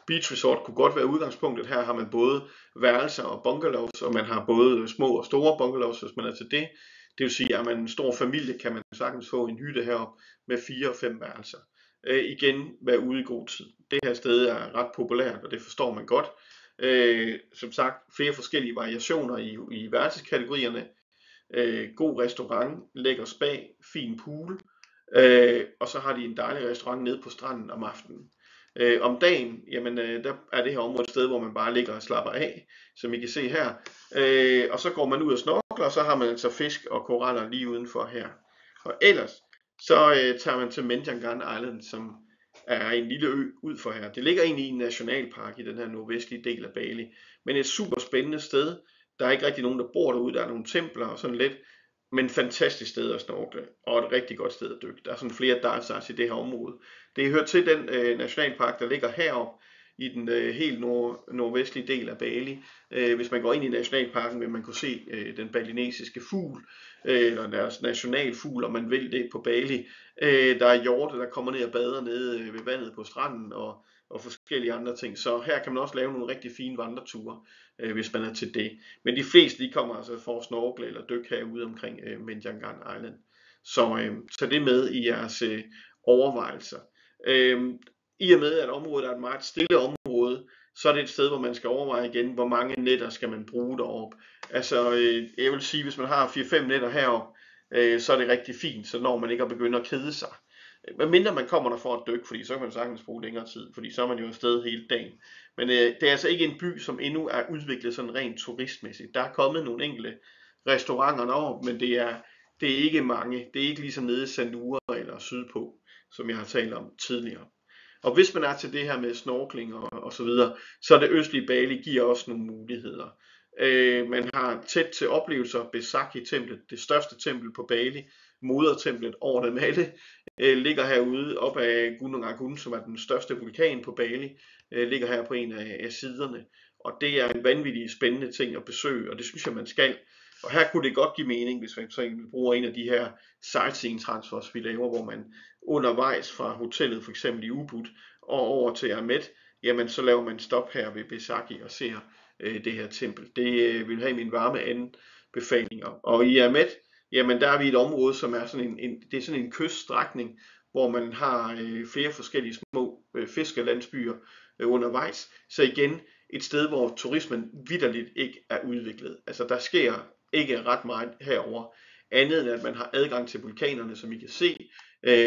Beach Resort kunne godt være udgangspunktet. Her har man både værelser og bungalows, og man har både små og store bungalows, hvis man er til det. Det vil sige, at man en stor familie, kan man sagtens få en hytte herop med 4 og 5 værelser. Igen, vær ude i god tid. Det her sted er ret populært, og det forstår man godt. Som sagt, flere forskellige variationer i værelseskategorierne. God restaurant, lækker spa, fin pool. Og så har de en dejlig restaurant nede på stranden om aftenen. Om dagen, jamen der er det her område et sted, hvor man bare ligger og slapper af, som I kan se her. Og så går man ud og snorkler, og så har man altså fisk og koraller lige udenfor her. Og ellers, så tager man til Menjangan Island, som er en lille ø ud for her. Det ligger egentlig i en nationalpark i den her nordvestlige del af Bali. Men et super spændende sted. Der er ikke rigtig nogen, der bor derude. Der er nogle templer og sådan lidt. Men fantastisk sted at snorkle, og et rigtig godt sted at dykke. Der er sådan flere dive sites i det her område. Det hører til den nationalpark, der ligger heroppe i den helt nordvestlige del af Bali. Hvis man går ind i nationalparken, vil man kunne se den balinesiske fugl, eller deres nationalfugl, om man vil det på Bali. Der er hjorte, der kommer ned og bader nede ved vandet på stranden, og forskellige andre ting. Så her kan man også lave nogle rigtig fine vandreture, hvis man er til det. Men de fleste, de kommer altså for at snorkle eller dykke herude omkring Menjangan Island. Så tag det med i jeres overvejelser. I og med, at området er et meget stille område, så er det et sted, hvor man skal overveje igen, hvor mange nætter skal man bruge deroppe. Altså, jeg vil sige, hvis man har 4-5 nætter heroppe, så er det rigtig fint, så når man ikke er begyndt at kede sig. Men mindre man kommer der for at dykke, fordi så kan man sagtens bruge længere tid, fordi så er man jo afsted hele dagen. Men det er altså ikke en by, som endnu er udviklet sådan rent turistmæssigt. Der er kommet nogle enkelte restauranter deroppe, men det er ikke mange. Det er ikke ligesom nede i Sanur eller sydpå, som jeg har talt om tidligere. Og hvis man er til det her med snorkling og så videre, så er det østlige Bali giver også nogle muligheder. Man har tæt til oplevelser. Besakhi-templet, det største tempel på Bali, modertemplet over dem alle, ligger herude op af Gunung Agung, som er den største vulkan på Bali, ligger her på en af siderne. Og det er en vanvittig spændende ting at besøge, og det synes jeg, man skal. Og her kunne det godt give mening, hvis man så bruger en af de her sightseeing transfers, vi laver, hvor man undervejs fra hotellet, for eksempel i Ubud, og over til Amet, jamen så laver man stop her ved Besakhi og ser det her tempel. Det vil have mine varme anbefalinger. Og i Amet, jamen der er vi i et område, som er sådan det er sådan en kyststrækning, hvor man har flere forskellige små fiskerlandsbyer undervejs. Så igen et sted, hvor turismen vitterligt ikke er udviklet. Altså der sker ikke ret meget herover, andet end at man har adgang til vulkanerne, som I kan se.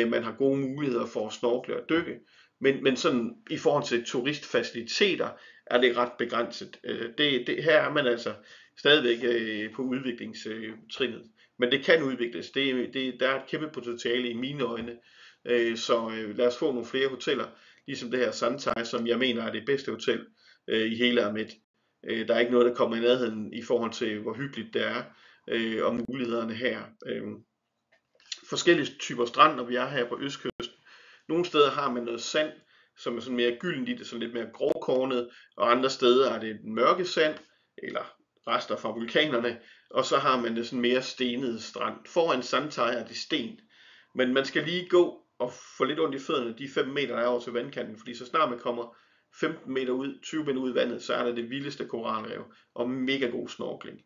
Man har gode muligheder for at snorkle og dykke. Men sådan i forhold til turistfaciliteter er det ret begrænset. Her er man altså stadigvæk på udviklingstrinnet. Men det kan udvikles. Der er et kæmpe potentiale i mine øjne. Så lad os få nogle flere hoteller, ligesom det her Santai, som jeg mener er det bedste hotel i hele Amet. Der er ikke noget, der kommer i nærheden i forhold til, hvor hyggeligt det er, og mulighederne her. Forskellige typer strand, når vi er her på østkysten. Nogle steder har man noget sand, som er sådan mere gyldent i det, sådan lidt mere grovkornet, og andre steder er det mørke sand, eller rester fra vulkanerne, og så har man det sådan mere stenet strand. Foran Santai er det sten, men man skal lige gå og få lidt ondt i fødderne, de 5 meter der er over til vandkanten, fordi så snart man kommer 15 meter ud, 20 meter ud i vandet, så er der det vildeste koralrev, og mega god snorkling.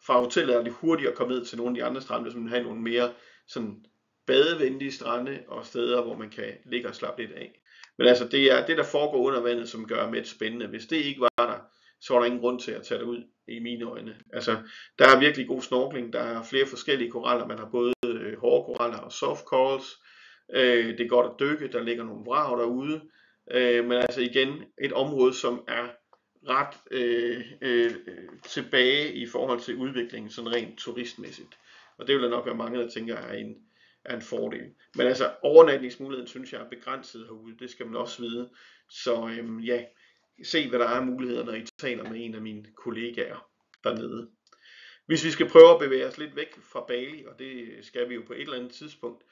Fra hotellet er det hurtigt at komme ned til nogle af de andre strande, som har nogle mere sådan badevenlige strande og steder, hvor man kan ligge og slappe lidt af. Men altså, det er det, der foregår under vandet, som gør Amet spændende. Hvis det ikke var der, så var der ingen grund til at tage det ud i mine øjne. Altså, der er virkelig god snorkling. Der er flere forskellige koraller. Man har både hårde koraller og soft corals. Det er godt at dykke. Der ligger nogle vrag derude. Men altså igen, et område, som er ret tilbage i forhold til udviklingen, sådan rent turistmæssigt. Og det vil der nok være mange, der tænker er en fordel. Men altså overnatningsmuligheden synes jeg er begrænset herude, det skal man også vide. Så ja, se hvad der er af muligheder, når I taler med en af mine kollegaer dernede. Hvis vi skal prøve at bevæge os lidt væk fra Bali, og det skal vi jo på et eller andet tidspunkt,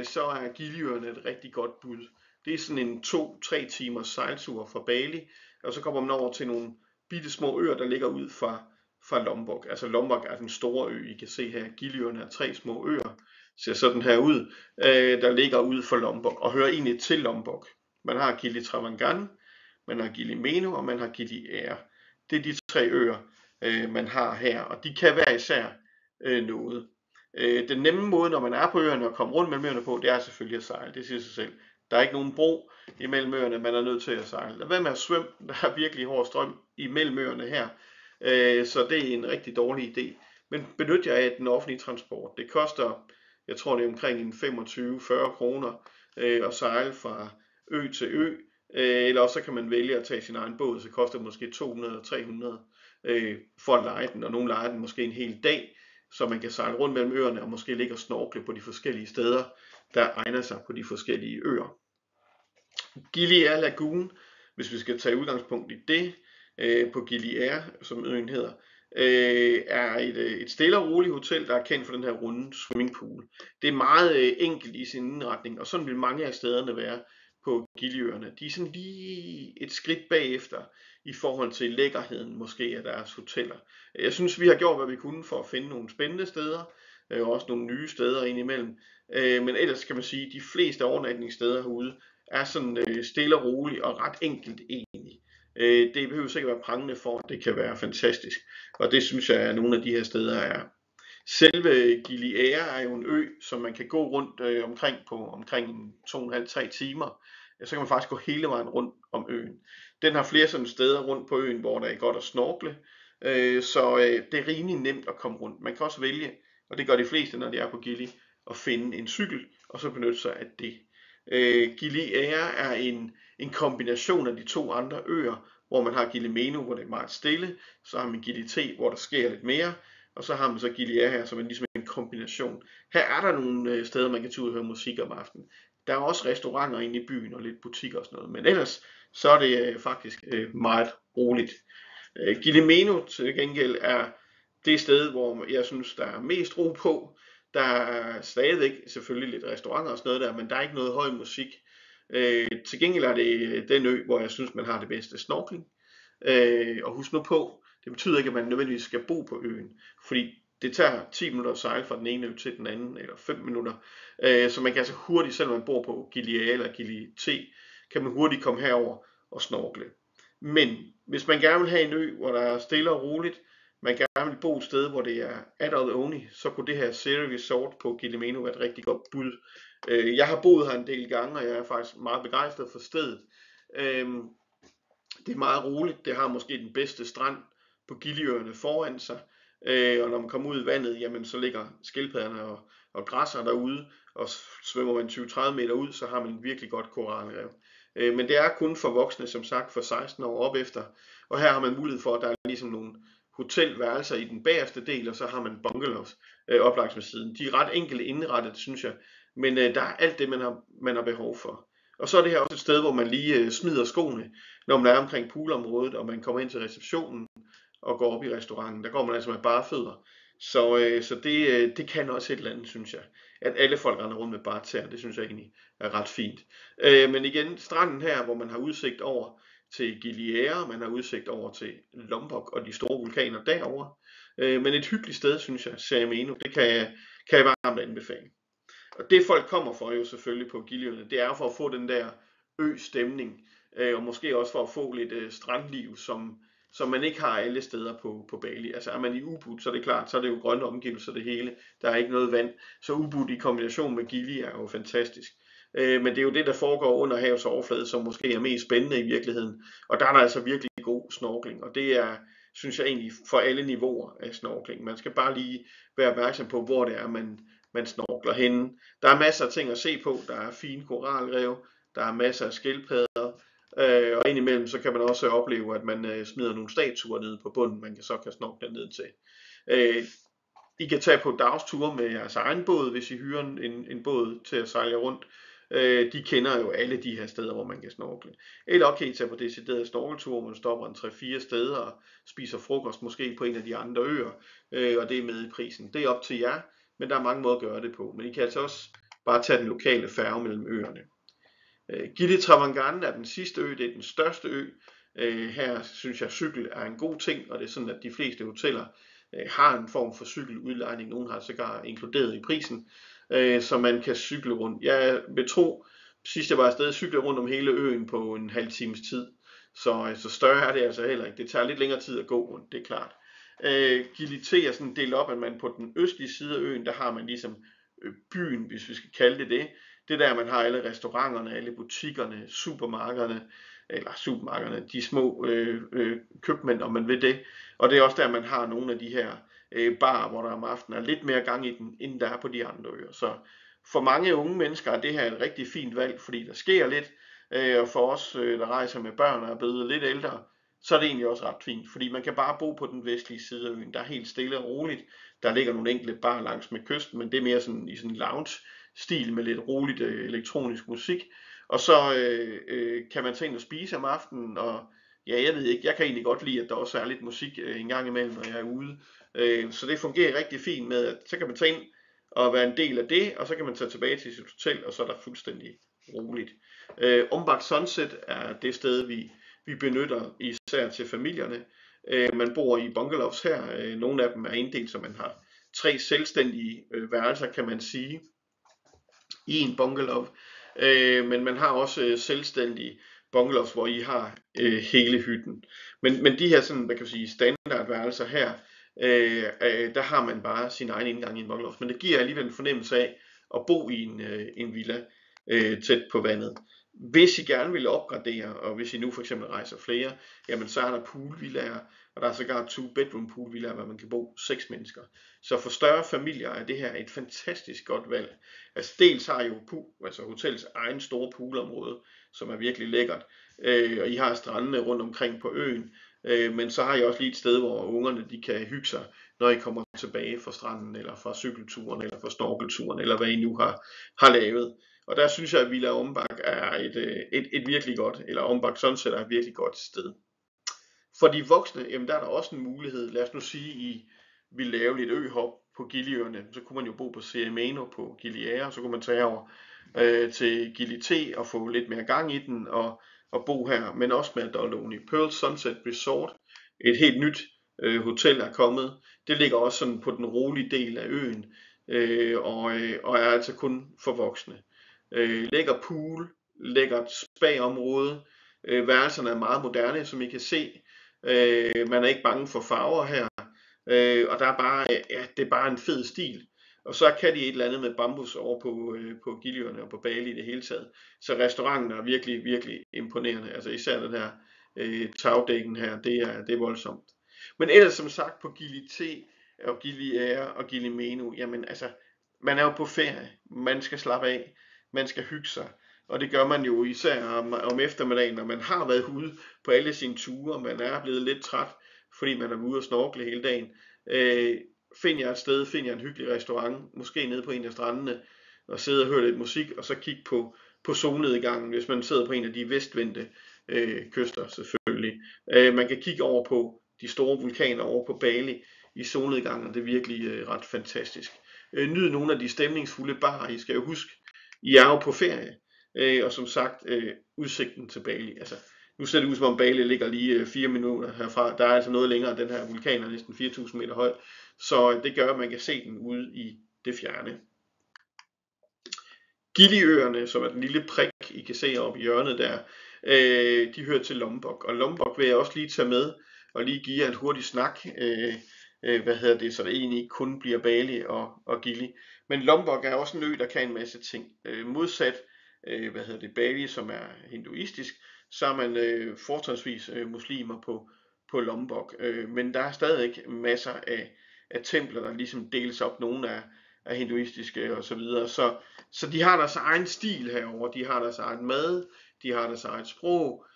så er Giliøerne et rigtig godt bud. Det er sådan en 2-3 timers sejltur fra Bali, og så kommer man over til nogle bitte små øer, der ligger ud fra Lombok. Altså Lombok er den store ø, I kan se her. Giliøerne er 3 små øer, ser sådan her ud, der ligger ud for Lombok og hører egentlig til Lombok. Man har Gili Trawangan, man har Gili Meno og man har Gili Air. Det er de 3 øer, man har her, og de kan hver især noget. Den nemme måde, når man er på øerne og kommer rundt mellem øerne på, det er selvfølgelig at sejle. Det siger sig selv. Der er ikke nogen bro imellem øerne, man er nødt til at sejle. Lad være med at svømme, der er virkelig hård strøm imellem øerne her. Så det er en rigtig dårlig idé. Men benyt jer af den offentlige transport. Det koster, jeg tror det er omkring en 25-40 kroner at sejle fra ø til ø. Eller også så kan man vælge at tage sin egen båd, så koster det måske 200-300 for at leje den, og nogen lejer den måske en hel dag, så man kan sejle rundt mellem øerne og måske ligge og snorkle på de forskellige steder, der egner sig på de forskellige øer. Gili Air Lagoon, hvis vi skal tage udgangspunkt i det, på Gili Air, som øen hedder, er et stille og roligt hotel, der er kendt for den her runde swimmingpool. Det er meget enkelt i sin indretning, og sådan vil mange af stederne være på Giliøerne. De er sådan lige et skridt bagefter i forhold til lækkerheden måske af deres hoteller. Jeg synes, vi har gjort, hvad vi kunne for at finde nogle spændende steder, og også nogle nye steder indimellem. Men ellers kan man sige, at de fleste overnatningssteder herude er sådan stille og roligt og ret enkelt egentlig. Det behøver sikkert være prangende for, at det kan være fantastisk. Og det synes jeg, at nogle af de her steder er. Selve Gili Air er jo en ø, som man kan gå rundt omkring på omkring 2,5-3 timer. Så kan man faktisk gå hele vejen rundt om øen. Den har flere sådan steder rundt på øen, hvor der er godt at snorkle. Så det er rimelig nemt at komme rundt. Man kan også vælge, og det gør de fleste, når de er på Gili, at finde en cykel, og så benytte sig af det. Gili Air er en kombination af de 2 andre øer, hvor man har Gili Meno, hvor det er meget stille, så har man Gili T, hvor der sker lidt mere, og så har man så Gili Air her, som er ligesom en kombination. Her er der nogle steder, man kan tage ud og høre musik om aftenen. Der er også restauranter inde i byen og lidt butikker og sådan noget, men ellers så er det faktisk meget roligt. Gili Meno til gengæld er det sted, hvor jeg synes, der er mest ro på. Der er stadigvæk selvfølgelig lidt restauranter og sådan noget der, men der er ikke noget høj musik. Til gengæld er det den ø, hvor jeg synes, man har det bedste snorkling. Og husk nu på, det betyder ikke, at man nødvendigvis skal bo på øen, fordi det tager 10 minutter at sejle fra den ene ø til den anden, eller 5 minutter. Så man kan altså hurtigt, selvom man bor på Gili A eller Gili T, kan man hurtigt komme herover og snorkle. Men hvis man gerne vil have en ø, hvor der er stille og roligt, man gerne vil bo et sted, hvor det er adult only, så kunne det her Seri Resort på Gili Meno være et rigtig godt bud. Jeg har boet her en del gange, og jeg er faktisk meget begejstret for stedet. Det er meget roligt, det har måske den bedste strand på Giliøerne foran sig, og når man kommer ud i vandet, jamen så ligger skildpadderne og græsser derude, og svømmer man 20-30 meter ud, så har man et virkelig godt koralrev. Men det er kun for voksne, som sagt, for 16 år op efter, og her har man mulighed for, at der er ligesom nogle hotelværelser i den bagerste del, og så har man bungalows oplagt med siden. De er ret enkelt indrettet, synes jeg, men der er alt det, man har behov for. Og så er det her også et sted, hvor man lige smider skoene, når man er omkring poolområdet, og man kommer ind til receptionen og går op i restauranten. Der går man altså med bare fødder. Så det kan også et eller andet, synes jeg. At alle folk render rundt med bare tæer, det synes jeg egentlig er ret fint. Men igen, stranden her, hvor man har udsigt over til Gili Air, man har udsigt over til Lombok og de store vulkaner derovre. Men et hyggeligt sted, synes jeg, Seri Meno, det kan jeg varmt anbefale. Og det folk kommer for jo selvfølgelig på Giliøerne, det er for at få den der ø-stemning, og måske også for at få lidt strandliv, som man ikke har alle steder på Bali. Altså er man i Ubud, så er det klart, så er det jo grønne omgivelser det hele, der er ikke noget vand, så Ubud i kombination med Gili er jo fantastisk. Men det er jo det, der foregår under havets overflade, som måske er mest spændende i virkeligheden, og der er der altså virkelig god snorkling, og det er, synes jeg egentlig, for alle niveauer af snorkling. Man skal bare lige være opmærksom på, hvor det er, man snorkler henne. Der er masser af ting at se på. Der er fine koralrev, der er masser af skildpadder, og indimellem så kan man også opleve, at man smider nogle statuer ned på bunden, man så kan snorkle ned til. I kan tage på dagsture med jeres egen båd, hvis I hyrer en båd til at sejle rundt. De kender jo alle de her steder, hvor man kan snorkle. Eller okay, I tage på decideret snorkeltur, hvor man stopper en 3-4 steder og spiser frokost måske på en af de andre øer, og det er med i prisen. Det er op til jer, men der er mange måder at gøre det på. Men I kan altså også bare tage den lokale færge mellem øerne. Gili Travangan er den sidste ø, det er den største ø. Her synes jeg, cykel er en god ting, og det er sådan, at de fleste hoteller har en form for cykeludlejning. Nogle har sågar inkluderet i prisen, så man kan cykle rundt. Jeg vil tro, sidst jeg var afsted, cyklede rundt om hele øen på en halv times tid. Så større er det altså heller ikke. Det tager lidt længere tid at gå rundt, det er klart. Gili T er sådan delt op, at man på den østlige side af øen, der har man ligesom byen, hvis vi skal kalde det det. Det der, man har alle restauranterne, alle butikkerne, supermarkederne, de små købmænd, om man vil det. Og det er også der, man har nogle af de her barer, hvor der om aftenen er lidt mere gang i den, end der er på de andre øer. Så for mange unge mennesker er det her et rigtig fint valg, fordi der sker lidt. Og for os, der rejser med børn og er blevet lidt ældre, så er det egentlig også ret fint, fordi man kan bare bo på den vestlige side af øen. Der er helt stille og roligt. Der ligger nogle enkelte bar langs med kysten, men det er mere sådan i sådan en lounge-stil med lidt roligt elektronisk musik. Og så kan man tage ind og spise om aftenen, og ja, jeg ved ikke, jeg kan egentlig godt lide, at der også er lidt musik en gang imellem, når jeg er ude. Så det fungerer rigtig fint med, at så kan man tage ind og være en del af det, og så kan man tage tilbage til sit hotel, og så er der fuldstændig roligt. Ombak Sunset er det sted, vi benytter især til familierne. Man bor i bungalows her. Nogle af dem er inddelt, så man har 3 selvstændige værelser, kan man sige, i en bungalow. Men man har også selvstændige bungalows, hvor I har hele hytten. Men de her sådan, hvad kan man sige, standardværelser her, der har man bare sin egen indgang i en bungalow. Men det giver alligevel en fornemmelse af at bo i en villa tæt på vandet. Hvis I gerne vil opgradere, og hvis I nu for eksempel rejser flere, jamen så er der poolvillaer, og der er sågar 2-bedroom poolvillaer, hvor man kan bo 6 mennesker. Så for større familier er det her et fantastisk godt valg. Altså dels har I jo hotellets egen store poolområde, som er virkelig lækkert, og I har strandene rundt omkring på øen, men så har I også lige et sted, hvor ungerne de kan hygge sig, når I kommer tilbage fra stranden, eller fra cykelturen, eller fra snorkelturen, eller hvad I nu har lavet. Og der synes jeg, at Villa Ombak er et virkelig godt, eller Ombak Sunset er et virkelig godt sted. For de voksne, jamen der er der også en mulighed. Lad os nu sige, I vil lave lidt øhop på Giliøerne, så kunne man jo bo på Sierra på Giliera, så kunne man tage over til Gili T og få lidt mere gang i den og bo her, men også med Adoloni. Pearl Sunset Resort, et helt nyt hotel er kommet. Det ligger også sådan på den rolige del af øen og er altså kun for voksne. Lækker pool, lækkert spa-område, værelserne er meget moderne, som I kan se. Man er ikke bange for farver her, og der er bare, det er bare en fed stil. Og så kan de et eller andet med bambus over på Giliøerne og på Bali i det hele taget. Så restauranten er virkelig, virkelig imponerende. Altså især den her tagdækken her, det er voldsomt. Men ellers som sagt på Gili T og Gili Air og Gili Meno, jamen altså, man er jo på ferie, man skal slappe af, man skal hygge sig. Og det gør man jo især om eftermiddagen, når man har været ude på alle sine ture, man er blevet lidt træt, fordi man er ude og snorkle hele dagen. Find jer et sted, find jer en hyggelig restaurant, måske nede på en af strandene, og sidde og høre lidt musik, og så kigge på solnedgangen, hvis man sidder på en af de vestvendte kyster selvfølgelig. Man kan kigge over på de store vulkaner over på Bali i solnedgangen, og det er virkelig ret fantastisk. Nyd nogle af de stemningsfulde barer. I skal jo huske, I er jo på ferie, og som sagt, udsigten til Bali. Altså, nu ser det ud som om Bali ligger lige 4 minutter herfra. Der er altså noget længere, den her vulkan er næsten 4.000 meter høj, så det gør, at man kan se den ude i det fjerne. Giliøerne, som er den lille prik, I kan se oppe i hjørnet der, de hører til Lombok, og Lombok vil jeg også lige tage med og lige give jer et hurtigt snak. Så det egentlig ikke kun bliver Bali og Gili. Men Lombok er også en ø, der kan en masse ting. Modsat Bali, som er hinduistisk, så er man fortrinsvis muslimer på Lombok. Men der er stadig masser af templer, der ligesom deles op. Nogle er hinduistiske og så videre. Så de har deres egen stil herover. De har deres egen mad, de har deres eget sprog.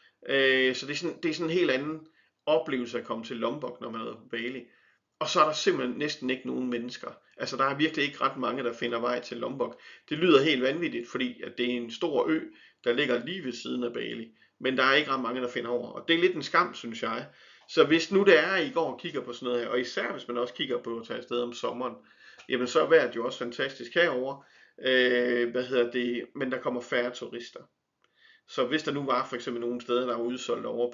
Så det er sådan en helt anden oplevelse at komme til Lombok, når man er på Bali. Og så er der simpelthen næsten ikke nogen mennesker. Altså der er virkelig ikke ret mange, der finder vej til Lombok. Det lyder helt vanvittigt, fordi at det er en stor ø, der ligger lige ved siden af Bali. Men der er ikke ret mange, der finder over. Og det er lidt en skam, synes jeg. Så hvis nu det er, at I går og kigger på sådan noget her, og især hvis man også kigger på at tage afsted om sommeren, jamen så er vejret jo også fantastisk herover. Men der kommer færre turister. Så hvis der nu var for eksempel nogle steder, der var udsolgt over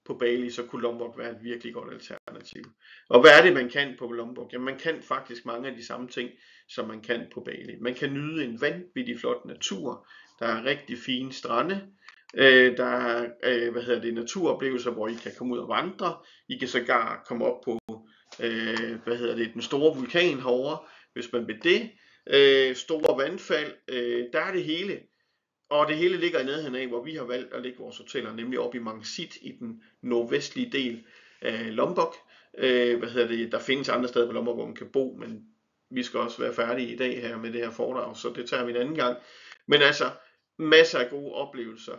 på Bali, så kunne Lombok være et virkelig godt alternativ. Og hvad er det, man kan på Lombok? Jamen man kan faktisk mange af de samme ting, som man kan på Bali. Man kan nyde en vanvittig flot natur. Der er rigtig fine strande. Der er naturoplevelser, hvor I kan komme ud og vandre. I kan sågar komme op på den store vulkan herovre, hvis man vil det. Store vandfald. Der er det hele. Og det hele ligger i nærheden af, hvor vi har valgt at lægge vores hoteller, nemlig oppe i Mangsit i den nordvestlige del af Lombok. Der findes andre steder på Lombok, hvor man kan bo, men vi skal også være færdige i dag her med det her foredrag, så det tager vi en anden gang. Men altså, masser af gode oplevelser.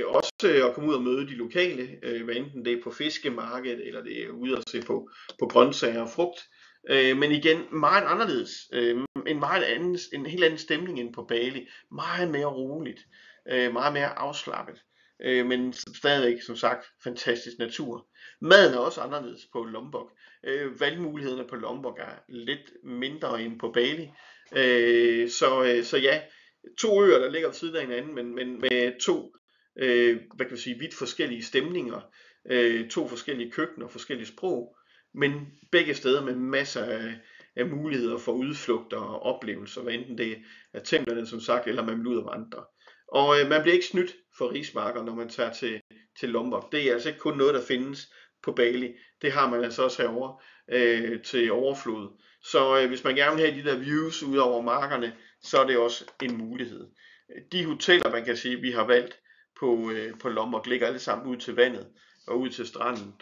Også at komme ud og møde de lokale, hvad enten det er på fiskemarkedet, eller det er ude at se på grøntsager og frugt. Men igen, meget anderledes. En helt anden stemning end på Bali. Meget mere roligt. Meget mere afslappet. Men stadigvæk, som sagt, fantastisk natur. Maden er også anderledes på Lombok. Valgmulighederne på Lombok er lidt mindre end på Bali. Så ja, 2 øer, der ligger ved siden af hinanden, men med 2 vidt forskellige stemninger, 2 forskellige køkkener, forskellige sprog, men begge steder med masser af muligheder for udflugter og oplevelser, hvad enten det er templerne, som sagt, eller man vil ud og vandre. Og man bliver ikke snydt for rismarker, når man tager til Lombok. Det er altså ikke kun noget, der findes på Bali. Det har man altså også herovre til overflod. Så hvis man gerne vil have de der views ud over markerne, så er det også en mulighed. De hoteller, man kan sige, vi har valgt på Lombok, ligger alle sammen ud til vandet og ud til stranden.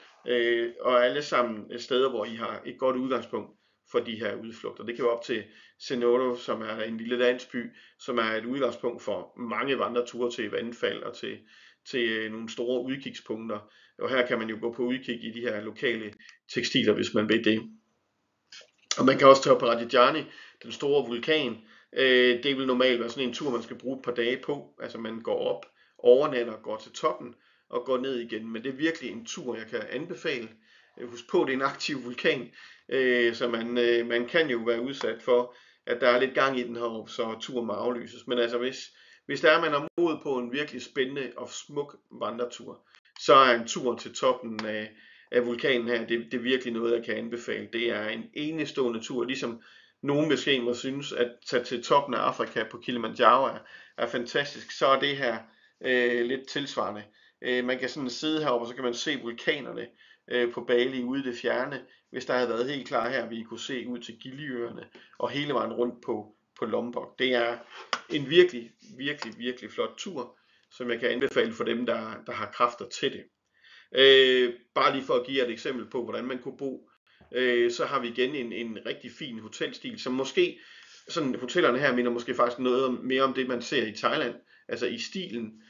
Og alle sammen steder, hvor I har et godt udgangspunkt for de her udflugter. Det kan være op til Senodo, som er en lille landsby, som er et udgangspunkt for mange vandreture til vandfald og til nogle store udkigspunkter. Og her kan man jo gå på udkig i de her lokale tekstiler, hvis man vil det. Og man kan også tage på Radhijani, den store vulkan. Det vil normalt være sådan en tur, man skal bruge et par dage på. Altså man går op, overnatter, går til toppen og går ned igen. Men det er virkelig en tur, jeg kan anbefale. Husk på, det er en aktiv vulkan, så man kan jo være udsat for, at der er lidt gang i den heroppe, så turen må aflyses. Men altså hvis der er, man har mod på en virkelig spændende og smuk vandretur, så er en tur til toppen af vulkanen her, det er virkelig noget, jeg kan anbefale. Det er en enestående tur, ligesom nogen måske må synes, at tage til toppen af Afrika på Kilimanjaro er fantastisk, så er det her lidt tilsvarende. Man kan sådan sidde heroppe, og så kan man se vulkanerne på Bali ude i det fjerne. Hvis der havde været helt klar her, vi kunne se ud til Giliøerne og hele vejen rundt på Lombok. Det er en virkelig, virkelig, virkelig flot tur, som jeg kan anbefale for dem, der har kræfter til det. Bare lige for at give jer et eksempel på, hvordan man kunne bo, så har vi igen en rigtig fin hotelstil, som måske, sådan hotellerne her minder måske faktisk noget mere om det, man ser i Thailand, altså i stilen,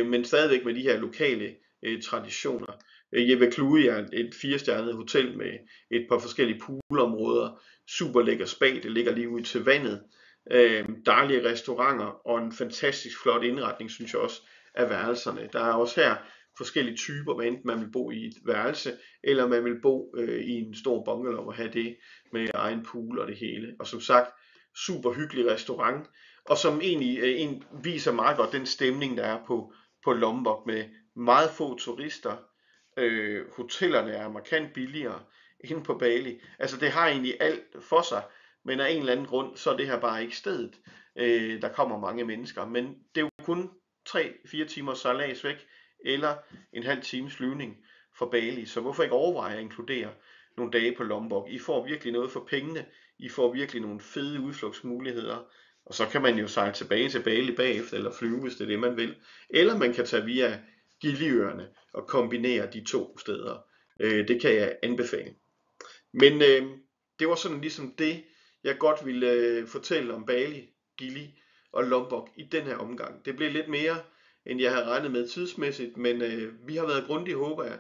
men stadigvæk med de her lokale traditioner. Jeppe Kludi er et 4-stjernet hotel med et par forskellige poolområder, super lækker spa, det ligger lige ud til vandet, dejlige restauranter og en fantastisk flot indretning, synes jeg også, af værelserne. Der er også her forskellige typer, hvad enten man vil bo i et værelse, eller man vil bo i en stor bungalow og have det med egen pool og det hele. Og som sagt, super hyggelig restaurant, og som egentlig viser meget godt den stemning, der er på Lombok med meget få turister. Hotellerne er markant billigere end på Bali. Altså det har egentlig alt for sig, men af en eller anden grund, så er det her bare ikke stedet. Der kommer mange mennesker, men det er jo kun 3-4 timers sejlads væk, eller en halv times flyvning fra Bali. Så hvorfor ikke overveje at inkludere nogle dage på Lombok? I får virkelig noget for pengene. I får virkelig nogle fede udflugtsmuligheder. Og så kan man jo sejle tilbage til Bali bagefter, eller flyve, hvis det er det, man vil. Eller man kan tage via Giliøerne og kombinere de 2 steder. Det kan jeg anbefale. Men det var sådan ligesom det, jeg godt ville fortælle om Bali, Gili og Lombok i den her omgang. Det blev lidt mere, end jeg havde regnet med tidsmæssigt, men vi har været grundige, håber jeg.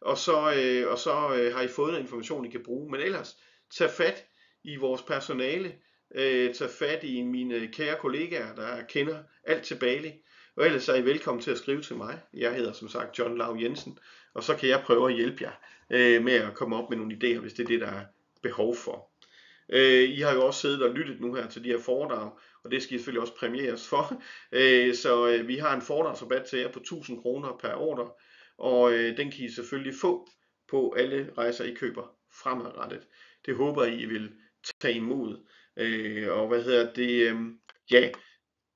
Og så har I fået noget information, I kan bruge. Men ellers, tag fat i vores personale, tage fat i mine kære kollegaer, der kender alt til Bali. Og ellers er I velkommen til at skrive til mig. Jeg hedder som sagt John Lau Jensen, og så kan jeg prøve at hjælpe jer med at komme op med nogle idéer, hvis det er det, der er behov for. I har jo også siddet og lyttet nu her til de her foredrag, og det skal I selvfølgelig også præmieres for. Så vi har en foredragsrabat til jer på 1000 kroner per ordre, og den kan I selvfølgelig få på alle rejser, I køber fremadrettet. Det håber I vil tage imod. Og ja,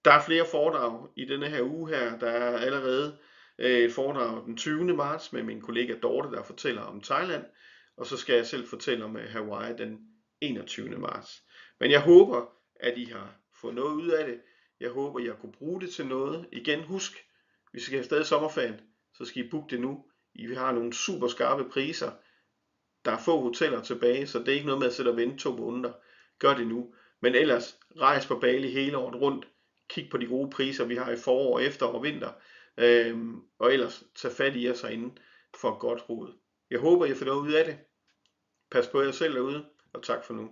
der er flere foredrag i denne her uge her. Der er allerede et foredrag den 20. marts med min kollega Dorte, der fortæller om Thailand, og så skal jeg selv fortælle om Hawaii den 21. marts. Men jeg håber, at I har fået noget ud af det. Jeg håber, I har kunne bruge det til noget. Igen, husk, hvis I skal have stadig sommerferien, så skal I booke det nu. I har nogle super skarpe priser. Der er få hoteller tilbage, så det er ikke noget med at sætte og vente 2 måneder. Gør det nu. Men ellers, rejs på Bali hele året rundt. Kig på de gode priser, vi har i forår, efterår og vinter. Og ellers, tag fat i jer herinde for et godt råd. Jeg håber, I får noget ud af det. Pas på jer selv derude, og tak for nu.